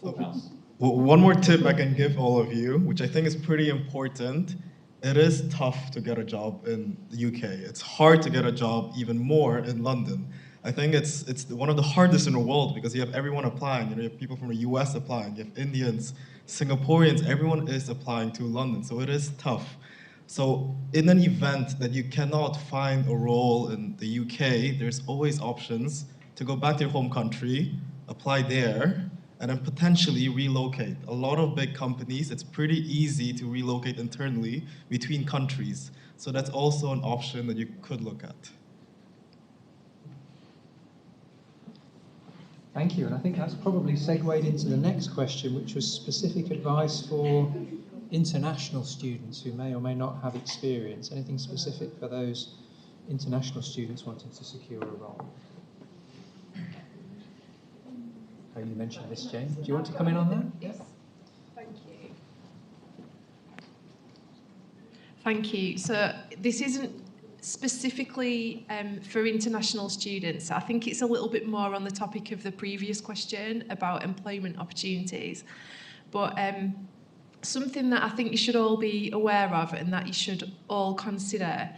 Well, one more tip I can give all of you, which I think is pretty important. It is tough to get a job in the UK. It's hard to get a job even more in London. I think it's one of the hardest in the world because you have everyone applying. You have people from the US applying, you have Indians, Singaporeans, everyone is applying to London, so it is tough. So in an event that you cannot find a role in the UK, there's always options to go back to your home country, apply there, and then potentially relocate. A lot of big companies, it's pretty easy to relocate internally between countries. So that's also an option that you could look at. Thank you, and I think that's probably segued into the next question, which was specific advice for international students who may or may not have experience. Anything specific for those international students wanting to secure a role? Oh, you mentioned this, Jane. Do you want to come in on that? Yes. Thank you. Thank you. So this isn't specifically for international students. I think it's a little bit more on the topic of the previous question about employment opportunities. But something that I think you should all be aware of and that you should all consider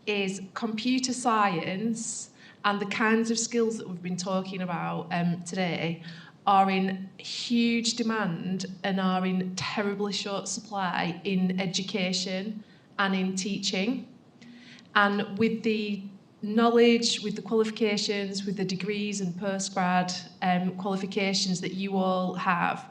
is computer science and the kinds of skills that we've been talking about today are in huge demand and are in terribly short supply in education and in teaching. And with the knowledge, with the qualifications, with the degrees and postgrad qualifications that you all have,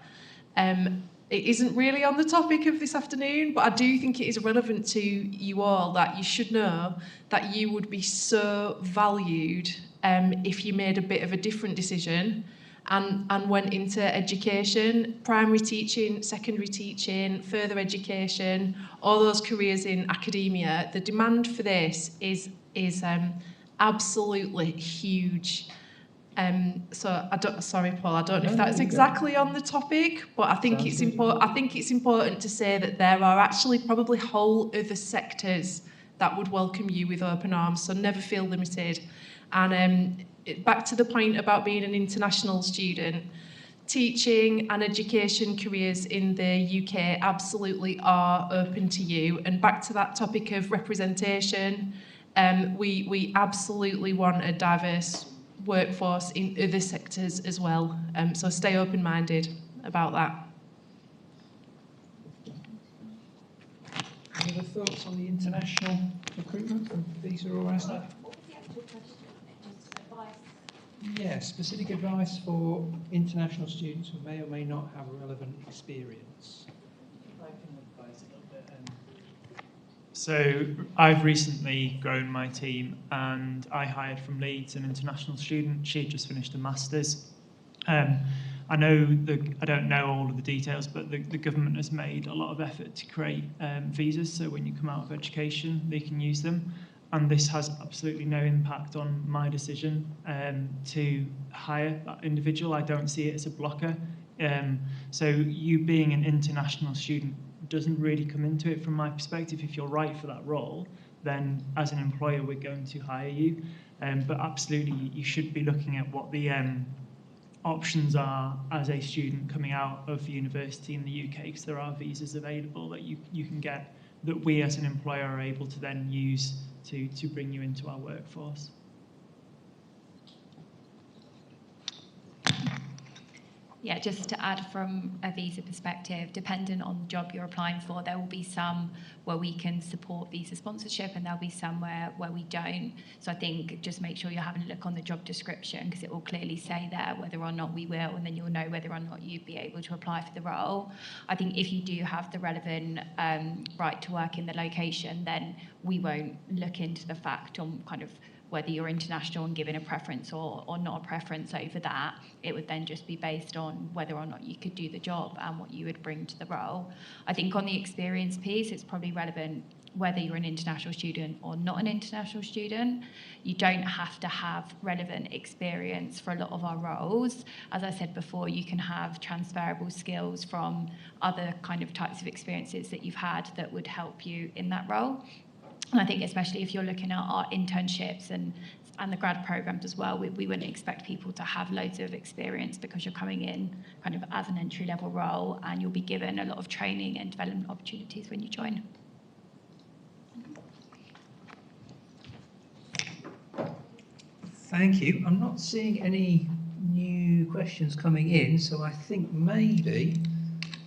it isn't really on the topic of this afternoon, but I do think it is relevant to you all that you should know that you would be so valued if you made a bit of a different decision and went into education, primary teaching, secondary teaching, further education, all those careers in academia. The demand for this is absolutely huge. So sorry, Paul, I don't know if that's exactly on the topic, but I think it's important. I think it's important to say that there are actually probably whole other sectors that would welcome you with open arms. So never feel limited. And back to the point about being an international student, teaching and education careers in the UK absolutely are open to you. And back to that topic of representation, we absolutely want a diverse workforce in other sectors as well. So stay open-minded about that. Any other thoughts on the international recruitment from Visa or Asda? Yeah, specific advice for international students who may or may not have relevant experience. So I've recently grown my team, and I hired from Leeds an international student. She had just finished a master's. I don't know all of the details, but the government has made a lot of effort to create visas, so when you come out of education, they can use them. And this has absolutely no impact on my decision to hire that individual. I don't see it as a blocker. So you being an international student doesn't really come into it from my perspective. If you're right for that role, then as an employer, we're going to hire you. But absolutely, you should be looking at what the options are as a student coming out of university in the UK, because there are visas available that you can get that we as an employer are able to then use to bring you into our workforce. Yeah, just to add from a visa perspective, dependent on the job you're applying for, there will be some where we can support visa sponsorship and there'll be some where we don't. So I think just make sure you're having a look on the job description, because it will clearly say there whether or not we will, and then you'll know whether or not you'd be able to apply for the role. I think if you do have the relevant right to work in the location, then we won't look into the fact on kind of whether you're international and given a preference or not a preference over that. It would then just be based on whether or not you could do the job and what you would bring to the role. I think on the experience piece, it's probably relevant whether you're an international student or not an international student. You don't have to have relevant experience for a lot of our roles. As I said before, you can have transferable skills from other kind of types of experiences that you've had that would help you in that role. And I think especially if you're looking at our internships and the grad programs as well, we wouldn't expect people to have loads of experience, because you're coming in kind of as an entry-level role and you'll be given a lot of training and development opportunities when you join. Thank you. I'm not seeing any new questions coming in, so I think maybe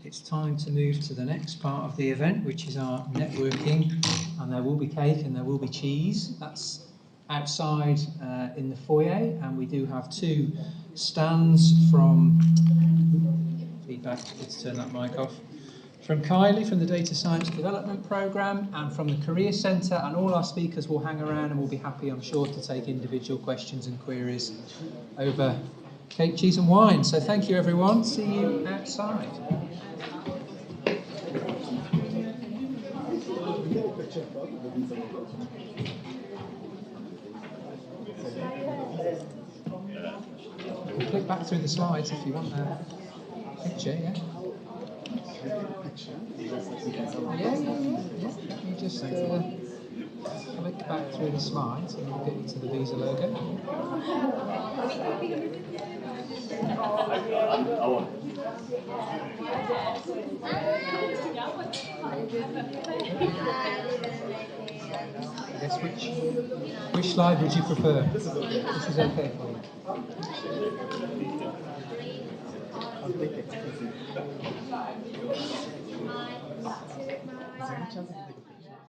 it's time to move to the next part of the event, which is our networking. And there will be cake and there will be cheese. That's outside in the foyer, and we do have 2 stands from feedback. Let's turn that mic off. From Kylie from the Data Science Development Programme, and from the Career Centre, and all our speakers will hang around and will be happy, I'm sure, to take individual questions and queries over cake, cheese and wine. So thank you everyone. See you outside. Click back through the slides if you want a picture, yeah? You just click back through the slides and we'll get you to the Visa logo. I guess which slide would you prefer? This is okay for you. I'll take it.